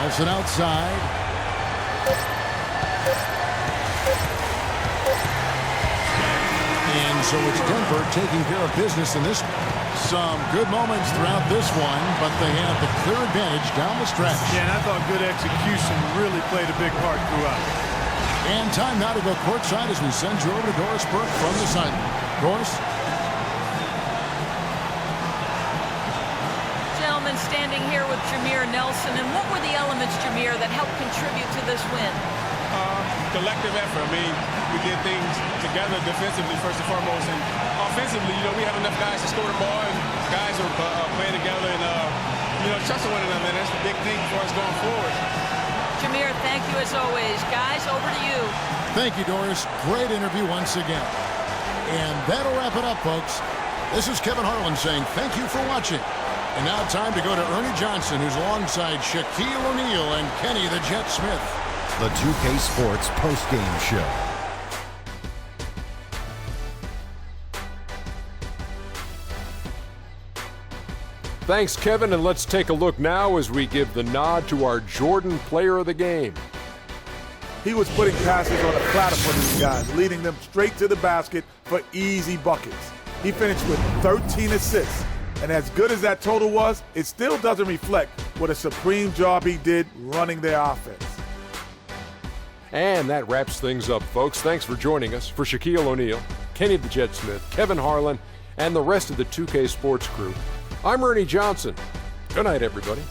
Nelson outside. And so it's Denver taking care of business in this one. Some good moments throughout this one, but they have the clear advantage down the stretch. Yeah, and I thought good execution really played a big part throughout. And time now to go courtside as we send you over to Doris Burke from the sideline. Doris? Gentlemen, standing here with Jameer Nelson. And what were the elements, Jameer, that helped contribute to this win? Collective effort. I mean, we did things together defensively first and foremost, and offensively, we have enough guys to score the ball, and guys are playing together and trusting one another. And that's the big thing for us going forward. Jameer, thank you as always. Guys, over to you. Thank you, Doris. Great interview once again. And that'll wrap it up, folks. This is Kevin Harlan saying thank you for watching. And now time to go to Ernie Johnson, who's alongside Shaquille O'Neal and Kenny the Jet Smith. The 2K Sports Postgame Show. Thanks, Kevin, and let's take a look now as we give the nod to our Jordan Player of the Game. He was putting passes on a platter for these guys, leading them straight to the basket for easy buckets. He finished with 13 assists, and as good as that total was, it still doesn't reflect what a supreme job he did running their offense. And that wraps things up, folks. Thanks for joining us. For Shaquille O'Neal, Kenny the Jet Smith, Kevin Harlan, and the rest of the 2K Sports crew, I'm Ernie Johnson. Good night, everybody.